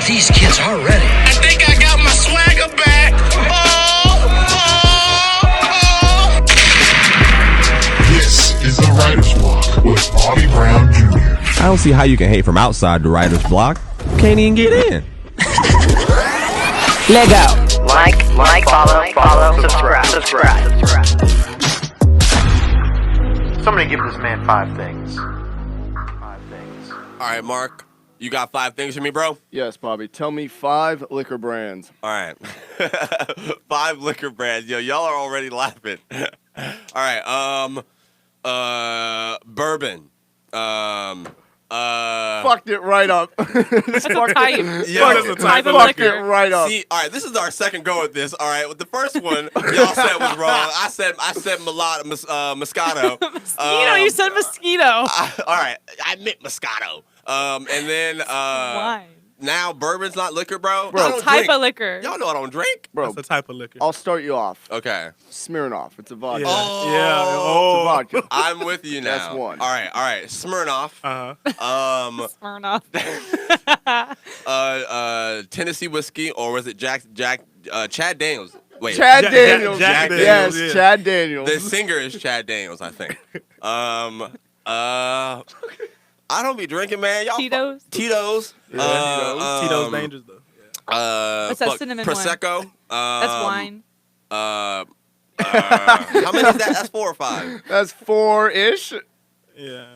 These kids are ready. I think I got my swagger back. This is the Writer's Block with Bobby Brown Jr. I don't see how you can hate from outside the writer's block. Can't even get in. Let go. Like, follow, subscribe. Somebody give this man 5 things. All right, Mark, you got 5 things for me, bro? Yes, Bobby. Tell me 5 liquor brands. All right. 5 liquor brands. Yo, y'all are already laughing. All right. Bourbon. Fucked it right up. That's a type. Yeah, that's a type of Fucked it liquor. right up. See, all right, this is our second go at this. All right, with the first one, y'all said was wrong. I said Moscato. Mosquito, you said mosquito. All right, I meant Moscato. And then Wine. now bourbon's not liquor, bro. Bro, I don't Type drink. of liquor. Y'all know I don't drink. Bro, That's a type of liquor. I'll start you off. Okay. Smirnoff. It's a vodka. Yeah. Oh. Yeah. It's a Oh. vodka. I'm with you now. That's one. All right. Smirnoff. Smirnoff. Tennessee whiskey, or was it Chad Daniels? Wait, Chad Daniels. Jack Daniels, Yes, yeah. Chad Daniels. the singer is Chad Daniels, I think. I don't be drinking, man. Y'all Tito's? Tito's. Tito's dangerous though. What's that cinnamon one? Prosecco. That's wine. How many is that? That's 4 or 5. That's 4-ish. Yeah.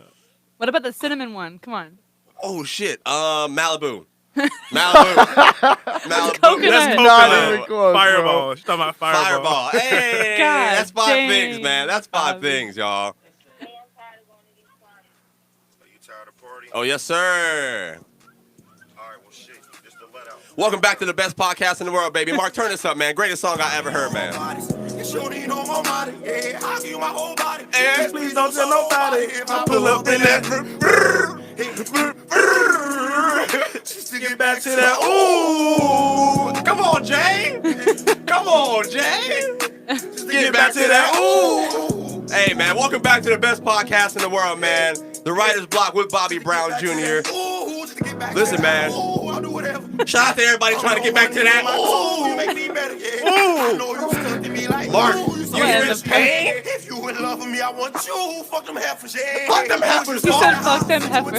What about the cinnamon one? Come on. Oh shit. Malibu. Malibu. coconut. That's Not coconut. even close, Fireball. She's talking about fireball. Hey, God that's 5 dang. things, man. That's 5 Bobby. things, y'all. Oh, yes, sir. Welcome back to the best podcast in the world, baby. Mark, turn this up, man. Greatest song I ever heard, man. Hey, please don't tell nobody if I pull up in that. Just to get back to that. Ooh, come on, Jay. Come on, Jay. Just to get back to that. Ooh. Hey, man, welcome back to the best podcast in the world, man. The Writer's Block with Bobby Brown Jr. Listen, man. Shout out to everybody trying to get back to that. Ooh. Mark, you hear this pain? If you in love with me, I want you. Fuck them heifers, yeah. Fuck them heifers. He said fuck them heifers.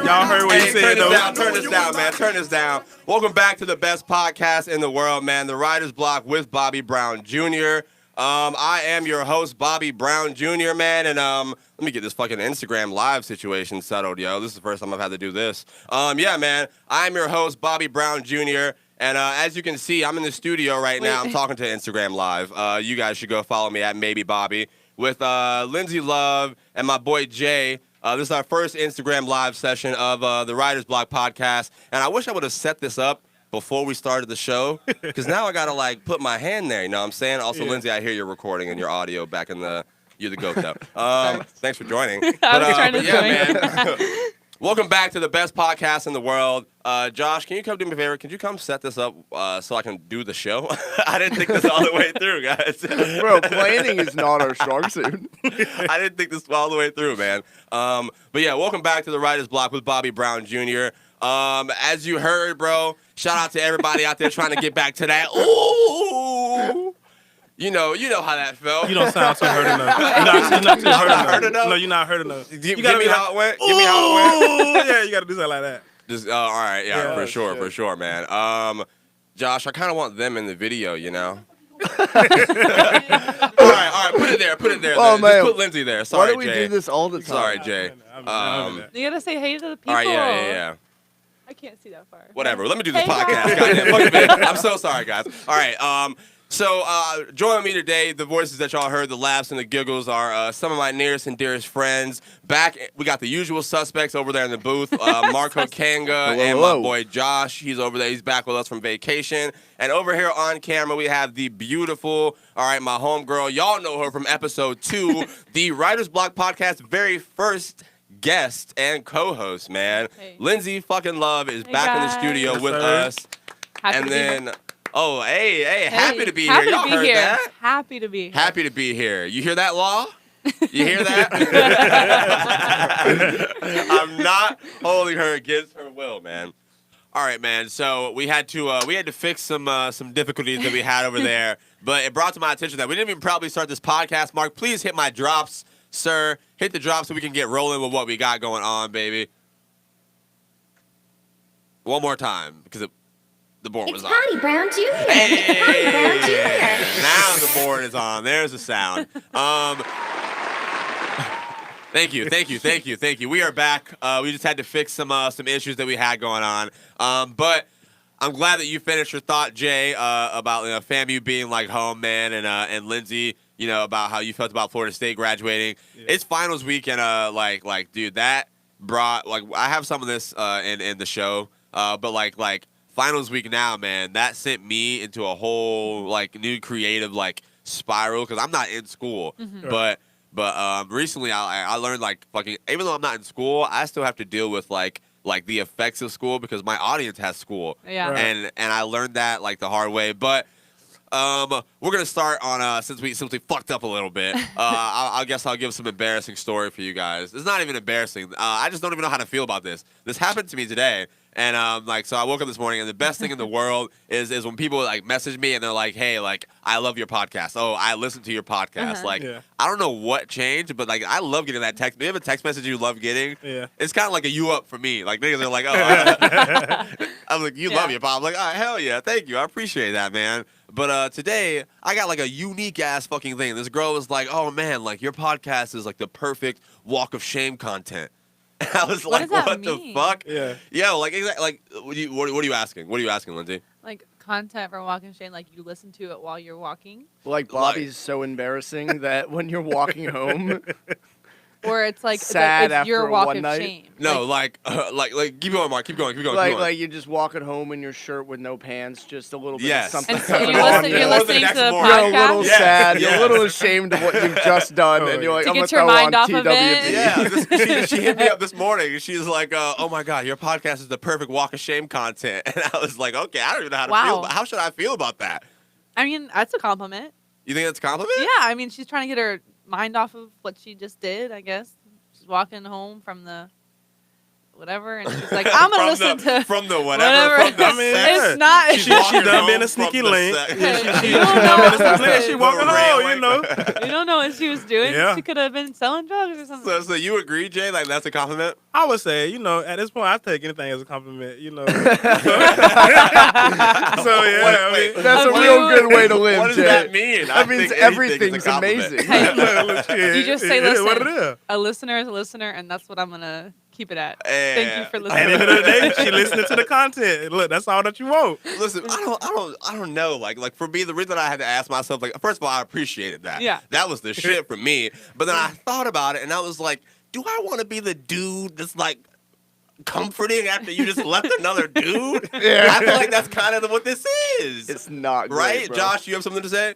Y'all heard what he said, turn though. this down, turn this down, man. Turn this down. Welcome back to the best podcast in the world, man. The Writer's Block with Bobby Brown Jr. I am your host, Bobby Brown Jr., man, and let me get this fucking Instagram live situation settled, yo. This is the first time I've had to do this. Yeah, man, I'm your host, Bobby Brown Jr., and as you can see, I'm in the studio right now. I'm talking to Instagram Live. You guys should go follow me at maybebobby with Lindsay Love and my boy Jay. This is our first Instagram Live session of the Writer's Block podcast, and I wish I would have set this up before we started the show, because now I gotta like put my hand there. You know what I'm saying? Also, Yeah. Lindsay, I hear your recording and your audio back in the. You're the goat though. Thanks for joining. I was trying to yeah, join. man. Welcome back to the best podcast in the world. Josh, can you come do me a favor? Can you come set this up so I can do the show? I didn't think this all the way through, guys. Bro, planning is not our strong suit. I didn't think this all the way through, man. But yeah, welcome back to the Writer's Block with Bobby Brown Jr. As you heard, bro, shout out to everybody out there trying to get back to that. Ooh. You know how that felt. You don't sound too hurt enough. You're not too hurt enough? No, you're not hurt enough. Give gotta me be how it went. Give me how it went. Ooh, yeah, you got to do something like that. Just all right, yeah, Yeah, for sure, man. Josh, I kind of want them in the video, you know. all right, put it there. Oh, Just man. put Lindsay there. Sorry, Why do we Jay. do this all the time? Sorry, Jay. You gotta say hey to the people. All right, yeah. I can't see that far. Whatever. Let me do this Hey, podcast. guys. Goddamn, fuck it. I'm so sorry, guys. All right. So joining me today, the voices that y'all heard, the laughs and the giggles, are some of my nearest and dearest friends. Back, we got the usual suspects over there in the booth. Marco Kanga and my boy Josh. He's over there. He's back with us from vacation. And over here on camera, we have the beautiful, all right, my homegirl. Y'all know her from episode 2, the Writer's Block podcast, very first guest and co-host, man. Hey. Lindsay fucking Love is Hey, back in the guys. studio Yes, with sir. us. Happy And to be then, here. oh, hey, happy to be here. Happy Y'all to be heard here. that? Happy to be here. Happy to be here. You hear that, Law? You hear that? I'm not holding her against her will, man. All right, man. So we had to fix some difficulties that we had over there, but it brought to my attention that we didn't even probably start this podcast. Mark, please hit my drops, sir. Hit the drops so we can get rolling with what we got going on, baby. One more time because the board was on. Bobby Brown Jr. Hey! Bobby Brown Jr. Now the board is on. There's the sound. Thank you. We are back. We just had to fix some issues that we had going on. But I'm glad that you finished your thought, Jay, about FAMU being like home, man, and Lindsay, about how you felt about Florida State graduating. Yeah. It's finals week, and like, dude, that brought I have some of this in the show, but like finals week now, man, that sent me into a whole new creative spiral because I'm not in school, but recently I learned even though I'm not in school, I still have to deal with the effects of school because my audience has school. Yeah. Right. And I learned that the hard way. But we're gonna start on since we fucked up a little bit. I guess I'll give some embarrassing story for you guys. It's not even embarrassing. I just don't even know how to feel about this. This happened to me today. And so I woke up this morning, and the best thing in the world is when people message me and they're like, "Hey, I love your podcast. Oh, I listen to your podcast." I don't know what changed, but I love getting that text. Do you have a text message you love getting? Yeah. It's kind of like a you up for me. Niggas are like, "Oh," I'm like, "You love your pop." I'm like, "Oh, hell yeah, thank you. I appreciate that, man." But today I got a unique ass fucking thing. This girl was like, "Oh man, your podcast is the perfect walk of shame content." And I was like, "What the fuck?" Yeah. Yeah. Exactly. What are you asking? What are you asking, Lindsay? Content for walking shame, you listen to it while you're walking. Bobby's so embarrassing that when you're walking home. Or it's sad it's your after walk one of night. shame. No, keep going, Mark. Keep going. You're just walking home in your shirt with no pants, just a little bit of something. And so you're listening to the podcast. You're a little sad. You're a little ashamed of what you've just done, and you're like, to I'm gonna get your throw mind on off of it. Yeah, she hit me up this morning, and she's like, "Oh my God, your podcast is the perfect walk of shame content." And I was like, "Okay, I don't even know how to feel. How should I feel about that?" I mean, that's a compliment. You think that's a compliment? Yeah, I mean, she's trying to get her mind off of what she just did, I guess. Walking home from the whatever, and she's like, "I'm gonna listen to from the whatever." From the it's not. She done been a sneaky link. She walking home, You don't know what she was doing. Yeah. She could have been selling drugs or something. So you agree, Jay? That's a compliment? I would say, at this point, I take anything as a compliment. So yeah, that's a real good way to live. What does Jay. that mean? That means everything's amazing. You just say, it is what "Listen, it is." a listener is a listener, and that's what I'm gonna keep it at." Thank you for At the listening. end of the day, she listening to the content. Look, that's all that you want. Listen, I don't know. For me, the reason I had to ask myself, first of all, I appreciated that. Yeah. That was the shit for me. But then I thought about it, and I was like, do I want to be the dude that's comforting after you just left another dude? Yeah. I feel like that's kind of what this is. It's not great, right, bro. Josh. You have something to say?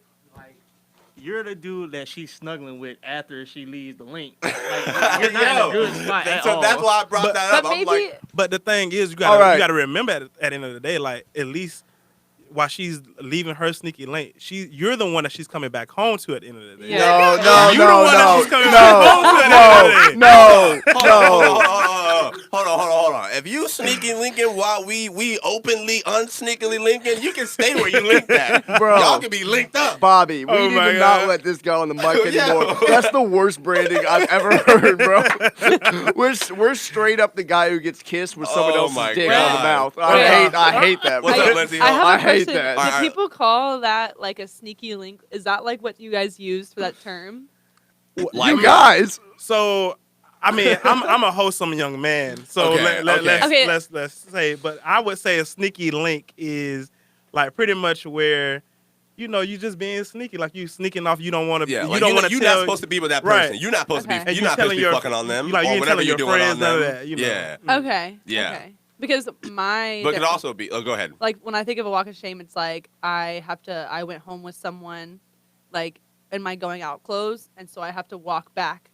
You're the dude that she's snuggling with after she leaves the link. You're not in a good spot at all. That's why I brought that up. But maybe, But the thing is, you gotta remember at the end of the day, at least while she's leaving her sneaky link, you're the one that she's coming back home to at the end of the day. Yeah. You're the one that she's coming back home to at the end of the day. Hold on. If you sneaky linking while we openly unsneakily linking, you can stay where you linked at. Bro. Y'all can be linked up. Bobby, we need to not let this go on the mic anymore. That's the worst branding I've ever heard, bro. We're straight up the guy who gets kissed with someone else's dick on the mouth. I hate that. What's up, Lindsay? I hate that. Do people call that a sneaky link? Is that what you guys used for that term? You guys. So, I mean, I'm a wholesome young man. So let's say, but I would say a sneaky link is pretty much where, you just being sneaky, you sneaking off. You don't want to. Yeah, you don't want to. You're not supposed to be with that person. Right. You're not supposed to be. Okay. You're not supposed to be fucking on them. You ain't telling your friends none of that. Yeah. Okay. Yeah. Okay. Because But it could also be. Oh, go ahead. When I think of a walk of shame, it's I went home with someone, in my going out clothes, and so I have to walk back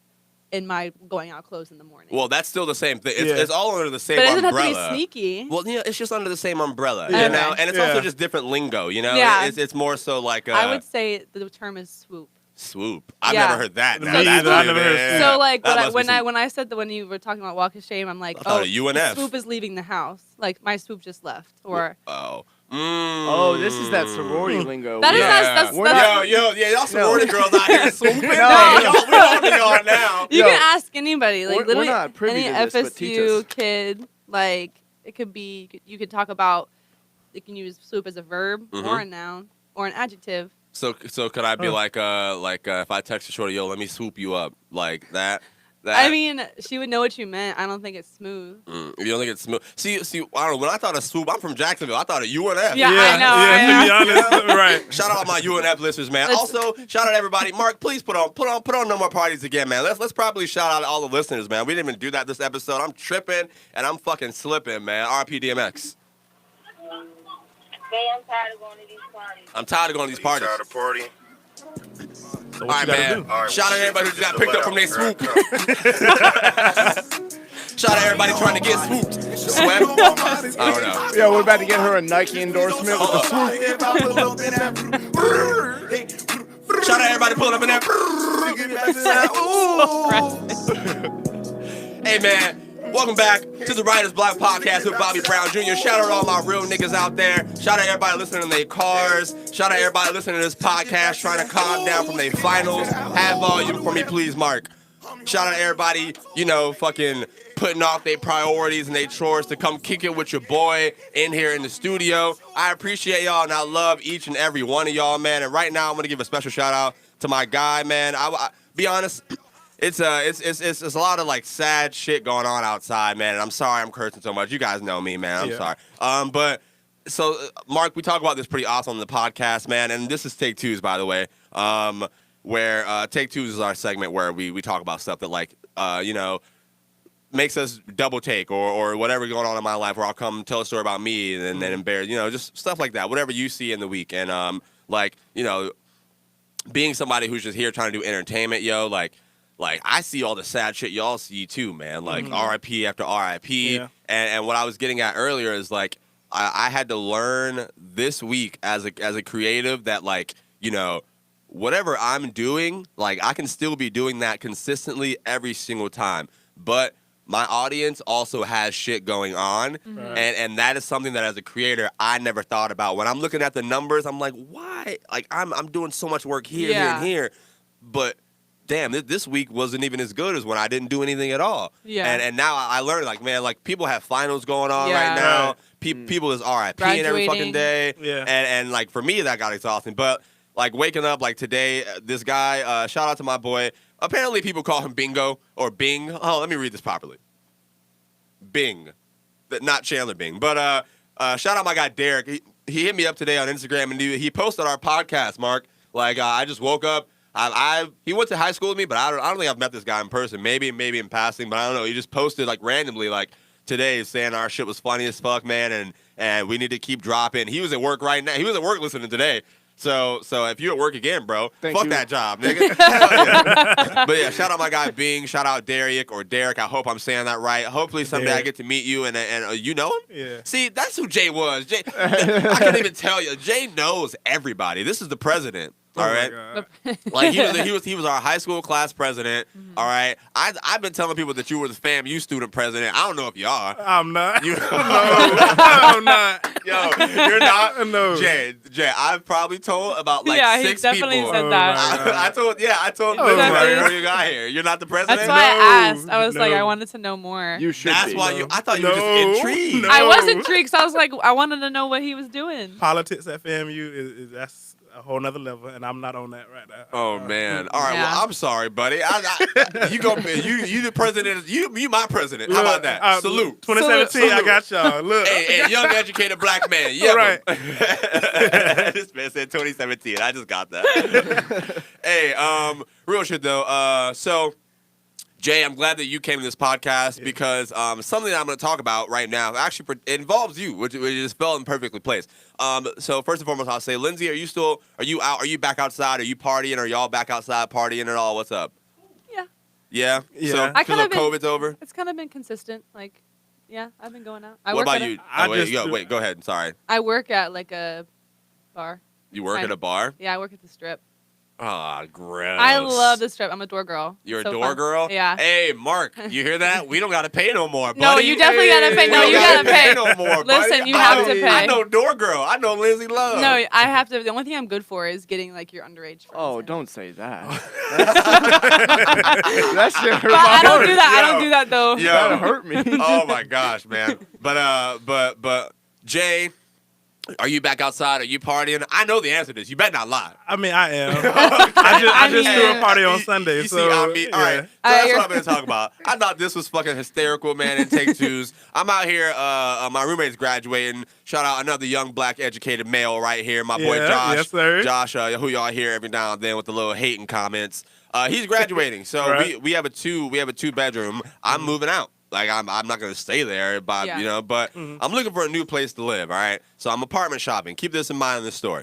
in my going out clothes in the morning. Well, that's still the same thing. It's all under the same umbrella. But it doesn't have to be sneaky. Well, it's just under the same umbrella, Okay. and it's also just different lingo, Yeah. It's more so I would say the term is swoop. Swoop. I've Yeah. never heard that. Me either. I never heard So like That when must be I said that when you were talking about walk of shame, I'm like, I thought a UNF. Swoop is leaving the house. Like my Swoop just left, or Oh, this is that sorority lingo. that is Yeah. Y'all sorority girls out here swooping. No. We on to y'all now. you Yo, can ask anybody, like we're literally not privy any to this, but teach us. FSU kid. Like it could be, you could talk about. You can use swoop as a verb or a noun or an adjective. So could I be like if I text a shorty, yo, let me swoop you up like that? I mean, she would know what you meant. I don't think it's smooth. You don't think it's smooth? See, I don't know. When I thought of swoop, I'm from Jacksonville. I thought of UNF. Yeah, I know. Yeah, to be honest, right. Shout out my UNF listeners, man. Also, shout out everybody. Mark, please put on No More Parties again, man. Let's probably shout out all the listeners, man. We didn't even do that this episode. I'm tripping and I'm fucking slipping, man. RP DMX. I'm tired of going to these parties. I'm tired of going to these parties. Tired of party. So All right, man. Shout out to everybody who got picked up from their swoop. Shout out to everybody trying to get swooped. Swept? I don't know. Yeah, we're about to get her a Nike endorsement with the swoop. Shout out to everybody pulling up in that. Hey, man. Welcome back to the Writer's Block Podcast with Bobby Brown Jr. Shout out to all my real niggas out there. Shout out everybody listening in their cars. Shout out everybody listening to this podcast trying to calm down from their finals. Have volume for me, please, Mark. Shout out to everybody, fucking putting off their priorities and their chores to come kick it with your boy in here in the studio. I appreciate y'all, and I love each and every one of y'all, man. And right now, I'm going to give a special shout out to my guy, man. I be honest, it's a lot of like sad shit going on outside, man. And I'm sorry I'm cursing so much. You guys know me, man. I'm sorry. But so Mark, we talk about this pretty often on the podcast, man. And this is Take Twos, by the way. Where Take Twos is our segment where we talk about stuff that makes us double take or whatever going on in my life. Where I'll come tell a story about me and then embarrass, just stuff like that. Whatever you see in the week, and being somebody who's just here trying to do entertainment, like, I see all the sad shit y'all see too, man. Like, RIP after RIP. Yeah. And what I was getting at earlier is, like, I had to learn this week as a creative that, like, whatever I'm doing, like, I can still be doing that consistently every single time. But my audience also has shit going on. Right. And that is something that, as a creator, I never thought about. When I'm looking at the numbers, I'm like, why? Like, I'm doing so much work here, here, and here. But damn, this week wasn't even as good as when I didn't do anything at all. Yeah. And now I learned, like, man, like, people have finals going on right now. People is RIP every fucking day. Yeah. And like, for me, that got exhausting. But, like, waking up, like, today, this guy, shout out to my boy. Apparently, people call him Bingo or Bing. Oh, let me read this properly. Bing. Not Chandler Bing. But shout out my guy, Derek. He hit me up today on Instagram, and he posted our podcast, Mark. Like, I just woke up. He went to high school with me, but I don't think I've met this guy in person. Maybe in passing, but I don't know. He just posted, like, randomly, like, today, saying our shit was funny as fuck, man, and we need to keep dropping. He was at work right now. He was at work listening today. So if you're at work again, bro, fuck that job, nigga. Yeah. But yeah, shout out my guy Bing. Shout out Derek or Derek. I hope I'm saying that right. Hopefully someday I get to meet you and you know him. Yeah. See, that's who Jay was. Jay, I can't even tell you. Jay knows everybody. This is the president. All right, like he was our high school class president. Mm-hmm. All right, I've been telling people that you were the FAMU student president. I don't know if you are. I'm not. No, I'm not. Yo, you're not. No. Jay, I've probably told about like 6 people. Yeah, he definitely said that. I told before you got here. You're not the president. That's why I asked. I was like, I wanted to know more. You should. That's why I thought you were just intrigued. I was intrigued. So I was like, I wanted to know what he was doing. Politics at FAMU is that's a whole nother level, and I'm not on that right now. Oh man! All right, well, I'm sorry, buddy. You the president. You my president. How about that? Salute. 2017. Salute. I got y'all. Look, hey, young educated black man. Yeah, right. This man said 2017. I just got that. Hey, real shit though. So, Jay, I'm glad that you came to this podcast because something that I'm going to talk about right now actually it involves you, which just fell in perfectly place. So first and foremost, I'll say, Lindsay, are you out? Are you back outside? Are you partying? Are y'all back outside partying at all? What's up? Yeah. Yeah? Yeah. So COVID's over? It's kind of been consistent. Like, yeah, I've been going out. What about you? Wait, go ahead. Sorry. I work at like a bar. You work at a bar? Yeah, I work at the Strip. Oh, gross. I love the strip. I'm a door girl. You're So a door fun. girl? Yeah. Hey, Mark, you hear that? We don't got to pay no more, buddy. No, you definitely gotta pay. No, We you don't gotta pay. no more, buddy. Listen, you have to pay. I know door girl. I know Lindsay Love. No, I have to. The only thing I'm good for is getting like your underage friends. Oh, don't say that. That shit hurt But my I don't heart. do that. I don't do that though. Yo. That hurt me. Oh my gosh, man. But Jay, are you back outside? Are you partying? I know the answer to this. You better not lie. I mean, I am. I just threw a party on Sunday. You so, see, I mean, all right. So that's what I'm going to talk about. I thought this was fucking hysterical, man, in Take Twos. I'm out here. My roommate's graduating. Shout out another young black educated male right here. My boy Josh. Yes, sir. Josh, who y'all hear every now and then with the little hating comments. He's graduating. So Right. we have a two bedroom. I'm moving out. Like I'm not gonna stay there, but but I'm looking for a new place to live. All right, so I'm apartment shopping. Keep this in mind in this story.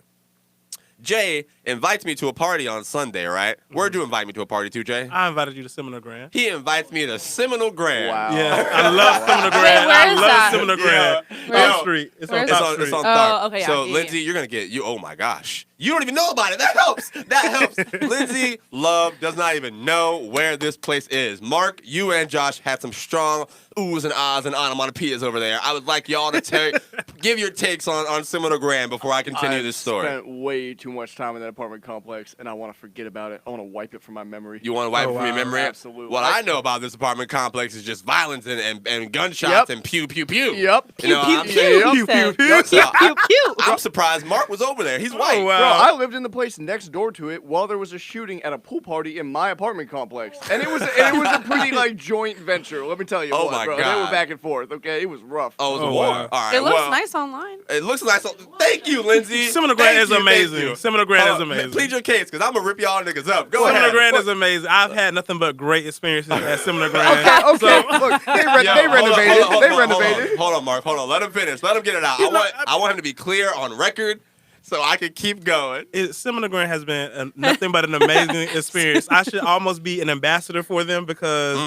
Jay invites me to a party on Sunday, right? Where'd you invite me to a party too, Jay? I invited you to Seminole Grand. He invites me to Seminole Grand. Wow. Yeah, I love Seminole Grand. where I is love that? Seminole Grand. Where Third is- Street. It's where on is Third It's on, Street. it's on Oh, Tharp. okay, yeah, So yeah, Lindsay, yeah. you're gonna get you. Oh my gosh, you don't even know about it. That helps. That helps. Lindsay Love does not even know where this place is. Mark, you and Josh had some strong oohs and ahs and onomatopoeias over there. I would like y'all to give your takes on Seminole Grand before I continue this story. I spent way too much time in that apartment complex, and I want to forget about it. I want to wipe it from my memory. You want to wipe it from your memory? Absolutely. What I know about this apartment complex is just violence and gunshots and pew pew pew. Yep. You know, I'm- Pew, pew, pew, So pew, pew. I'm surprised Mark was over there. He's white. Oh, wow. Bro, I lived in the place next door to it while there was a shooting at a pool party in my apartment complex, and it was a pretty like joint venture. Let me tell you, Oh, what, my bro. They God. were back and forth. Okay, it was rough. Oh, it was a Oh, war. wow. All right. It looks well, nice online. It looks nice. Thank you, Lindsay. Seminole Grand Thank is you, amazing. thank you. Seminole Grand Hold is on, amazing. Plead your case, because I'm going to rip y'all niggas up. Go Seminole ahead. Grand is amazing. I've had nothing but great experiences at Seminole Grand. Okay, So, look, they Yo, renovated. hold on, They hold on, renovated. Hold on, Mark. Hold on. Let him finish. Let him get it out. I want him to be clear on record so I can keep going. Seminole Grand has been nothing but an amazing experience. I should almost be an ambassador for them because,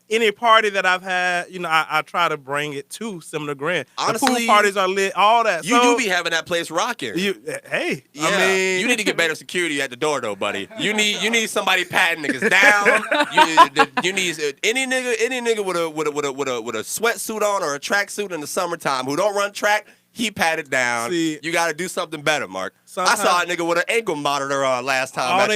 any party that I've had, I try to bring it to Seminole Grand. Honestly, the pool parties are lit, all that. You do be having that place rocking. Hey, Yeah. I mean, you need to get better security at the door, though, buddy. You need somebody patting niggas down. You need any nigga with a sweatsuit on or a tracksuit in the summertime who don't run track. He patted down. See, you got to do something better, Mark. I sometimes- saw a nigga with an ankle monitor on last time. all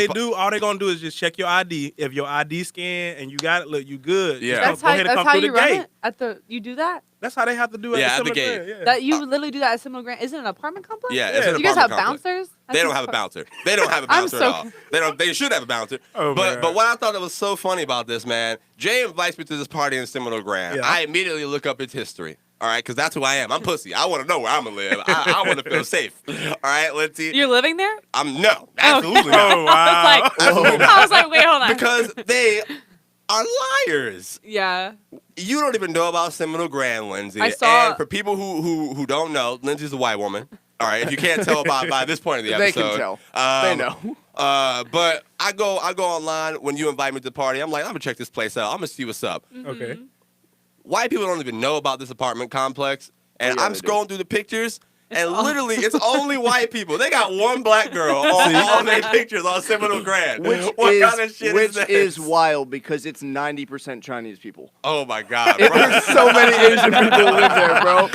they gonna do is just check your ID. If your ID scan and you got it, look, you good. Yeah. Just That's go how. ahead and That's come how through you the run gate. it. At the you do that. That's how they have to do it. Yeah, at at the Seminole gate. Grand, yeah. That you literally do that at Seminole Grand. Is it an apartment complex? Yeah, it's an You guys have apartment complex. bouncers? They don't have a bouncer. They don't have a I'm bouncer so at all. They don't. They should have a bouncer. Oh, but man. what I thought that was so funny about this, man, Jay invites me to this party in Seminole Grand. Yeah. I immediately look up its history. All right, because that's who I am. I'm pussy. I want to know where I'm gonna live. I want to feel safe. All right, let's see. You're living there? No, absolutely not. Oh wow. I was like, wait, hold on. Because they are liars. Yeah. You don't even know about Seminole Grand, Lindsay. I saw- And for people who don't know, Lindsay's a white woman. All right, if you can't tell by this point of the They episode, can tell. They know. But I go online when you invite me to the party. I'm like, I'm gonna check this place out. I'm gonna see what's up. Okay. White people don't even know about this apartment complex, and yeah, I'm they do. scrolling through the pictures. And literally, it's only white people. They got one black girl on all their pictures on Seminole Grand. What kind of shit which is this? wild because it's 90% Chinese people. Oh my God, bro. There's so many Asian people who live there, bro.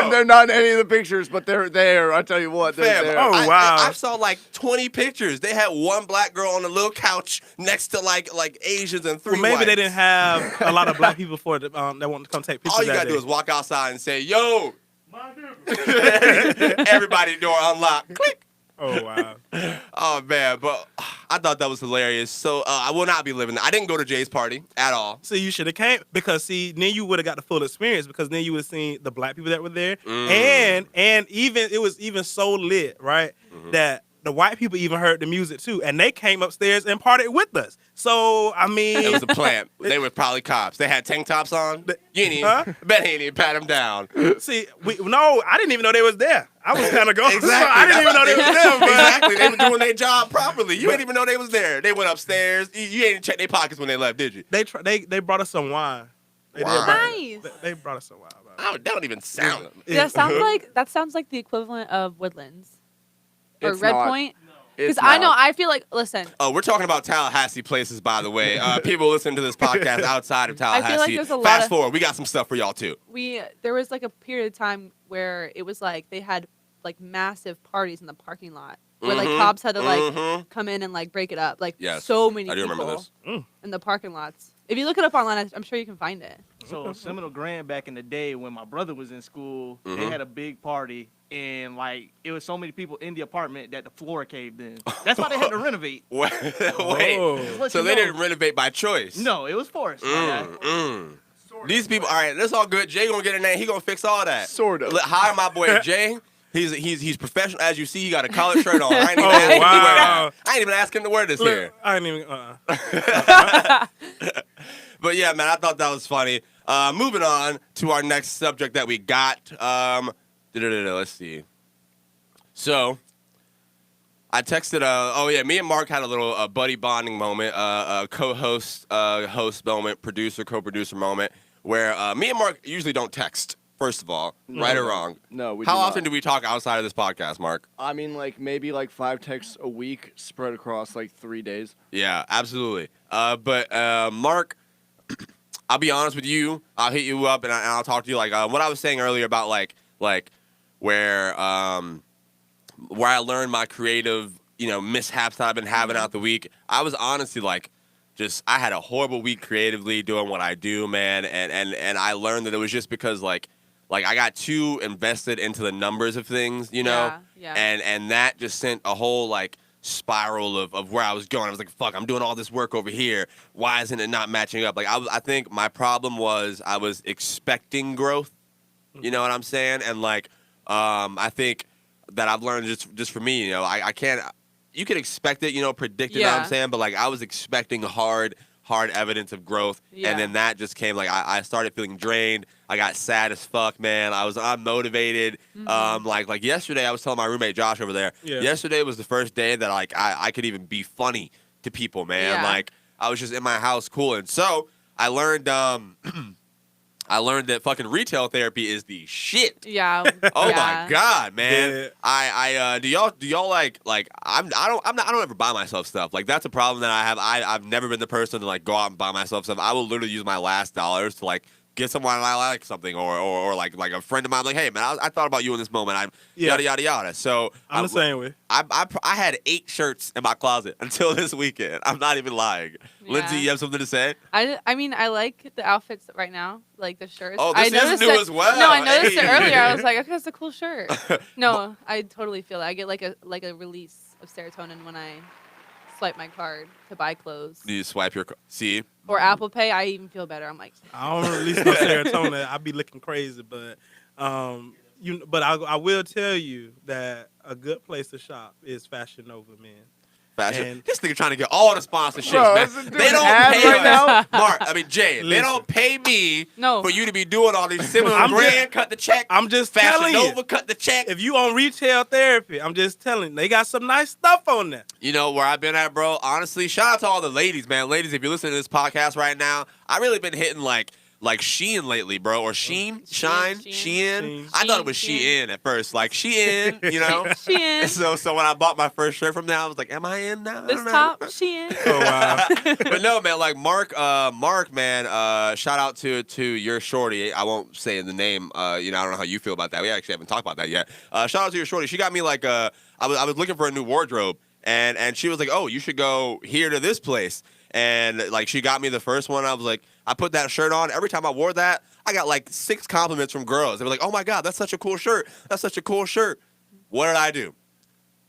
They're not in any of the pictures, but they're there. I tell you what, they're Fam, there. Oh, wow. I saw like 20 pictures. They had one black girl on a little couch next to like Asians and three Well, maybe whites. they didn't have a lot of black people for that want to come take pictures. All you that gotta day. do is walk outside and say, "Yo, everybody door unlocked." Click. Oh wow. Oh man, but I thought that was hilarious. So I will not be living there. I didn't go to Jay's party at all. So you should have came because then you would have got the full experience because then you would have seen the black people that were there and even it was even so lit, right? That the white people even heard the music too, and they came upstairs and partied with us. So I mean, It was a plant. They were probably cops. They had tank tops on. You ain't even, bet he ain't even pat them down. See, I didn't even know they was there. I was kind of going. Exactly. I didn't even know they was there. But Exactly. They were doing their job properly. You didn't even know they was there. They went upstairs. You ain't check their pockets when they left, did you? They brought us some wine. They did Wine. Nice. They brought us some wine. That don't even sound. That sounds like the equivalent of Woodlands or It's Red not. Point. Because I know, I feel like, listen. Oh, we're talking about Tallahassee places, by the way. People listen to this podcast outside of Tallahassee. I feel like there's a lot Fast forward, we got some stuff for y'all too. There was like a period of time where it was like they had like massive parties in the parking lot where like cops had to like come in and like break it up. Like so many people remember this. In the parking lots. If you look it up online, I'm sure you can find it. So Seminole Grand back in the day when my brother was in school, they had a big party. And like it was so many people in the apartment that the floor caved in. That's why they had to renovate. Wait, so they didn't renovate by choice? No, it was forced. These people, all right, that's all good. Jay gonna get in there. He gonna fix all that. Sort of. Hire my boy Jay. He's professional. As you see, he got a collared shirt on. I ain't even asking to wear this here. I ain't even. But yeah, man, I thought that was funny. Moving on to our next subject that we got. Let's see. So, I texted. Me and Mark had a little buddy bonding moment, co-host, host moment, producer, co-producer moment, where me and Mark usually don't text. First of all, right or wrong? No, we How do often not. do we talk outside of this podcast, Mark? I mean, like maybe like 5 texts a week spread across like 3 days. Yeah, absolutely. But Mark, I'll be honest with you. I'll hit you up and I'll talk to you like what I was saying earlier about like where I learned my creative, mishaps that I've been having out the week. I was honestly like, I had a horrible week creatively doing what I do, man, and I learned that it was just because like I got too invested into the numbers of things, Yeah. and that just sent a whole like spiral of where I was going. I was like, fuck, I'm doing all this work over here. Why isn't it not matching up? Like I think my problem was I was expecting growth. You know what I'm saying? And like I think that I've learned just for me, I can't. You can expect it, predict it. You know what I'm saying? But like I was expecting hard evidence of growth, and then that just came. Like I started feeling drained. I got sad as fuck, man. I was unmotivated. Like yesterday, I was telling my roommate Josh over there. Yeah. Yesterday was the first day that like I could even be funny to people, man. Yeah. Like I was just in my house, cool. And so I learned. I learned that fucking retail therapy is the shit. Yeah. Oh my god, man. Yeah. I do y'all like I don't ever buy myself stuff. Like that's a problem that I have. I've never been the person to like go out and buy myself stuff. I will literally use my last dollars to like get someone I like something or like a friend of mine like, hey man, I thought about you in this moment. Yada yada yada. So I'm the same way. I had 8 shirts in my closet until this weekend. I'm not even lying. Yeah. Lindsay, you have something to say? I mean, I like the outfits right now, like the shirts. Oh, this is new as well. No, I noticed it Hey. earlier. I was like, okay, that's a cool shirt. No, I totally feel it. I get like a release of serotonin when I swipe my card to buy clothes. Do you swipe your see? Or Apple Pay, I even feel better. I'm like, I don't release no serotonin. I be looking crazy, but I will tell you that a good place to shop is Fashion Nova, man. Fashion. This nigga trying to get all the sponsorships, Bro, man. They don't pay right now. Mark, Jay, they don't pay me for you to be doing all these similar brand, cut the check. I'm just Fashion telling Nova, you. cut the check. If you on retail therapy, I'm just telling you, they got some nice stuff on there. You know where I've been at, bro? Honestly, shout out to all the ladies, man. Ladies, if you're listening to this podcast right now, I really been hitting like Shein lately, bro, or Shein. I thought it was Shein at first, like Shein, Shein. So when I bought my first shirt from there, I was like, am I in now? this top, Shein. Oh wow. But no, man, like Mark, man, shout out to your shorty. I won't say the name. I don't know how you feel about that. We actually haven't talked about that yet. Shout out to your shorty. She got me like I was looking for a new wardrobe, and she was like, oh, you should go here to this place. And like she got me the first one. I was like, I put that shirt on. Every time I wore that, I got like 6 compliments from girls. They were like, oh my God, that's such a cool shirt. That's such a cool shirt. What did I do?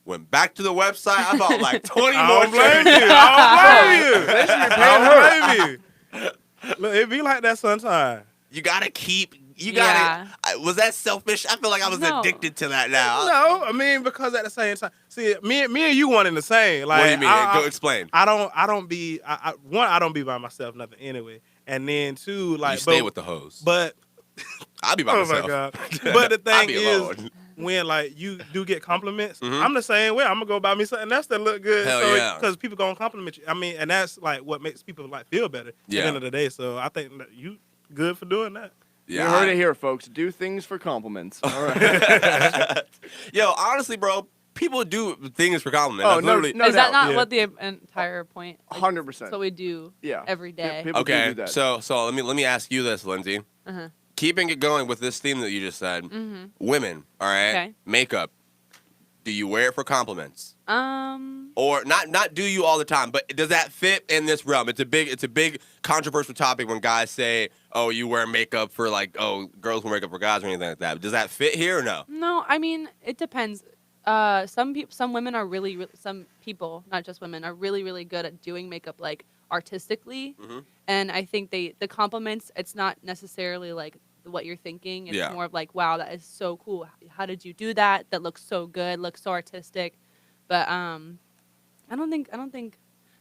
Went back to the website. I bought like 20 more shirts. I don't blame you. Look, it be like that sometimes. You gotta keep. You gotta. Was that selfish? I feel like I was addicted to that now. No, I mean because at the same time, see, me and you one in the same. Like, what do you mean? Go explain. I don't be by myself nothing anyway, and then 2, like you stay with the hoes. But I'll be by myself. Oh my God! But the thing is, alone. when like you do get compliments, I'm the same way. I'm gonna go buy me something else that look good. Hell yeah. Because people gonna compliment you. I mean, and that's like what makes people like feel better at the end of the day. So I think that you good for doing that. Yeah, you heard it here, folks. Do things for compliments. All right. Yo, honestly, bro, people do things for compliments. Oh, That's no, literally. no Is that doubt. not what the entire point? 100%. That's what we do every day. People do Okay, that. so let me ask you this, Lindsay. Uh-huh. Keeping it going with this theme that you just said, women, all right, Okay. makeup. Do you wear it for compliments? Um. Or not do you all the time, but does that fit in this realm? It's a big controversial topic when guys say, "Oh, you wear makeup for like, oh, girls wear makeup for guys or anything like that." Does that fit here or no? No, I mean it depends. Some women are really, some people, not just women, are really, really good at doing makeup like artistically, and I think the compliments. It's not necessarily like what you're thinking. It's more of like, wow, that is so cool. How did you do that? That looks so good. Looks so artistic. But I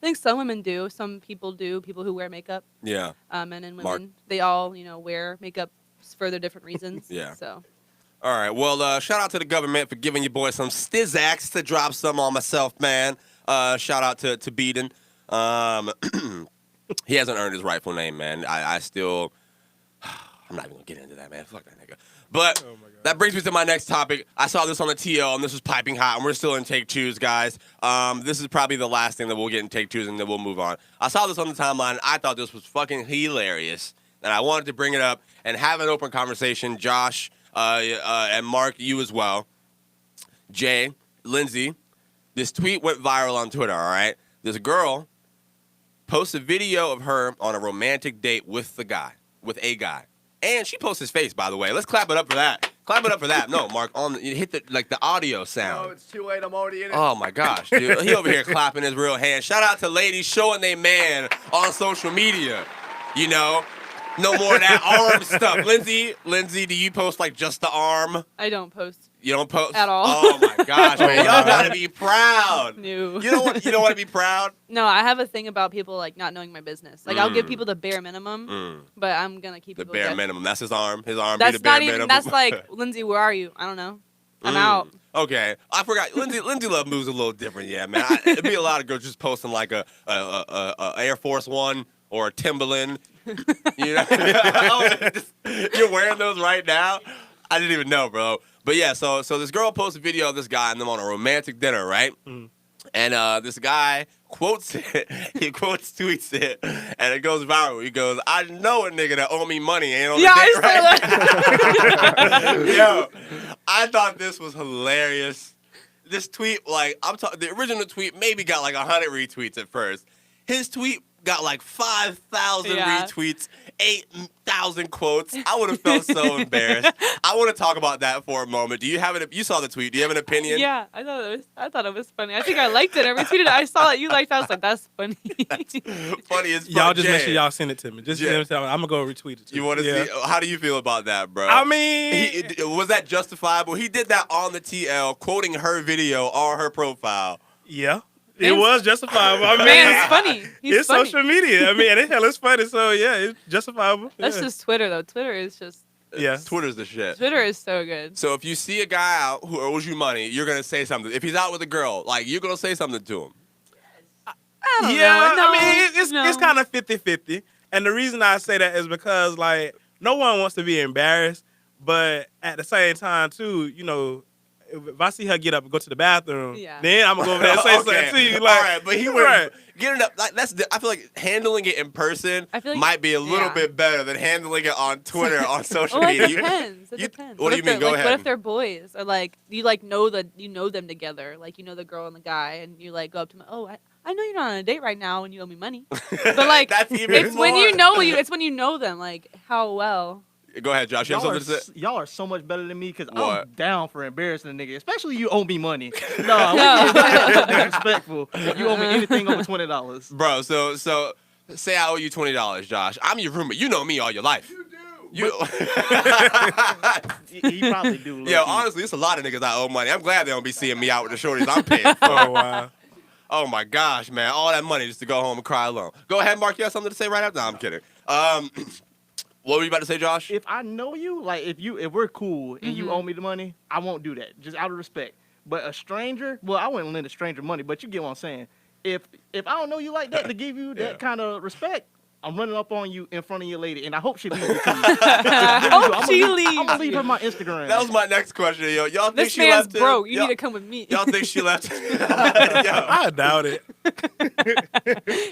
think some women do. Some people do. People who wear makeup. Yeah. Men and women. Mark. They all, wear makeup for their different reasons. Yeah. So. All right. Well, shout out to the government for giving you boys some stizzax to drop some on myself, man. Shout out to Beeden. He hasn't earned his rightful name, man. I still. I'm not even gonna get into that, man. Fuck that nigga. But that brings me to my next topic. I saw this on the TL, and this was piping hot, and we're still in take twos, guys. This is probably the last thing that we'll get in take twos, and then we'll move on. I saw this on the timeline. And I thought this was fucking hilarious, and I wanted to bring it up and have an open conversation. Josh and Mark, you as well. Jay, Lindsay, this tweet went viral on Twitter. All right, this girl posted a video of her on a romantic date with a guy. And she posts his face, by the way. Let's clap it up for that. Clap it up for that. No, Mark, you hit the audio sound. Oh, it's too late. I'm already in it. Oh my gosh, dude. He over here clapping his real hand. Shout out to ladies showing they man on social media. No more of that arm stuff. Lindsay, do you post like just the arm? I don't post. You don't post at all. Oh my gosh, man. Y'all gotta be proud. No. You don't want to be proud? No, I have a thing about people like not knowing my business. Like I'll give people the bare minimum, but I'm gonna keep the people bare minimum. That's his arm. His arm That's be the bare not even. minimum. That's like Lindsay. Where are you? I don't know. I'm out. Okay, I forgot. Lindsay Love moves a little different. Yeah, man. It'd be a lot of girls just posting like a Air Force One or a Timberland. You're wearing those right now. I didn't even know, bro. But yeah, so this girl posts a video of this guy and them on a romantic dinner, right? And this guy quotes it. He tweets it, and it goes viral. He goes, "I know a nigga that owe me money ain't on the date right." Yo, I thought this was hilarious. This tweet, like the original tweet, maybe got like 100 retweets at first. His tweet got like 5,000 retweets, 8,000 quotes. I would have felt so embarrassed. I want to talk about that for a moment. You saw the tweet. Do you have an opinion? Yeah, I thought it was funny. I think I liked it. I retweeted it. I saw that you liked it. I was like, that's funny. That's funny as fuck. Y'all just Jay. make sure y'all send it to me. Just I'm gonna go retweet it. To you want to see? How do you feel about that, bro? I mean, was that justifiable? He did that on the TL, quoting her video on her profile. Yeah. It was justifiable. I mean, it's funny. It's funny. Social media. I mean, it's funny. So yeah, it's justifiable. That's just Twitter, though. Twitter is just. Yeah. Twitter's the shit. Twitter is so good. So if you see a guy out who owes you money, you're gonna say something. If he's out with a girl, like you're gonna say something to him. I don't know. I mean, it's kind of 50-50. And the reason I say that is because like no one wants to be embarrassed, but at the same time too, if I see her get up and go to the bathroom, then I'm gonna go over there and say something to you. Like, all right, but he went getting up. Like I feel like handling it in person might be a little bit better than handling it on Twitter on social media. It depends. It depends. What do you mean? Go ahead. What if they're boys or like you know them together, like you know the girl and the guy, and you like go up to them. Oh, I know you're not on a date right now and you owe me money, but like that's even it's more. It's when you know them, like how well. Go ahead, Josh. You have something to say? Y'all are so much better than me because I'm down for embarrassing a nigga, especially you owe me money. No. Disrespectful. You owe me anything over $20. Bro, so say I owe you $20, Josh. I'm your roommate. You know me all your life. You do. He probably do. Yo, honestly, it's a lot of niggas I owe money. I'm glad they don't be seeing me out with the shorties I'm paying for. Oh, wow. Oh, my gosh, man. All that money just to go home and cry alone. Go ahead, Mark. You have something to say right after? No, I'm kidding. What were you about to say, Josh? If I know you, like if we're cool and you owe me the money, I won't do that, just out of respect. But a stranger, well, I wouldn't lend a stranger money, but you get what I'm saying. If I don't know you like that to give you that kind of respect, I'm running up on you in front of your lady, and I hope she leaves you. I'm gonna leave her my Instagram. That was my next question, yo. Y'all think This she man's left? broke. You need to come with me. Y'all think she left? I doubt it.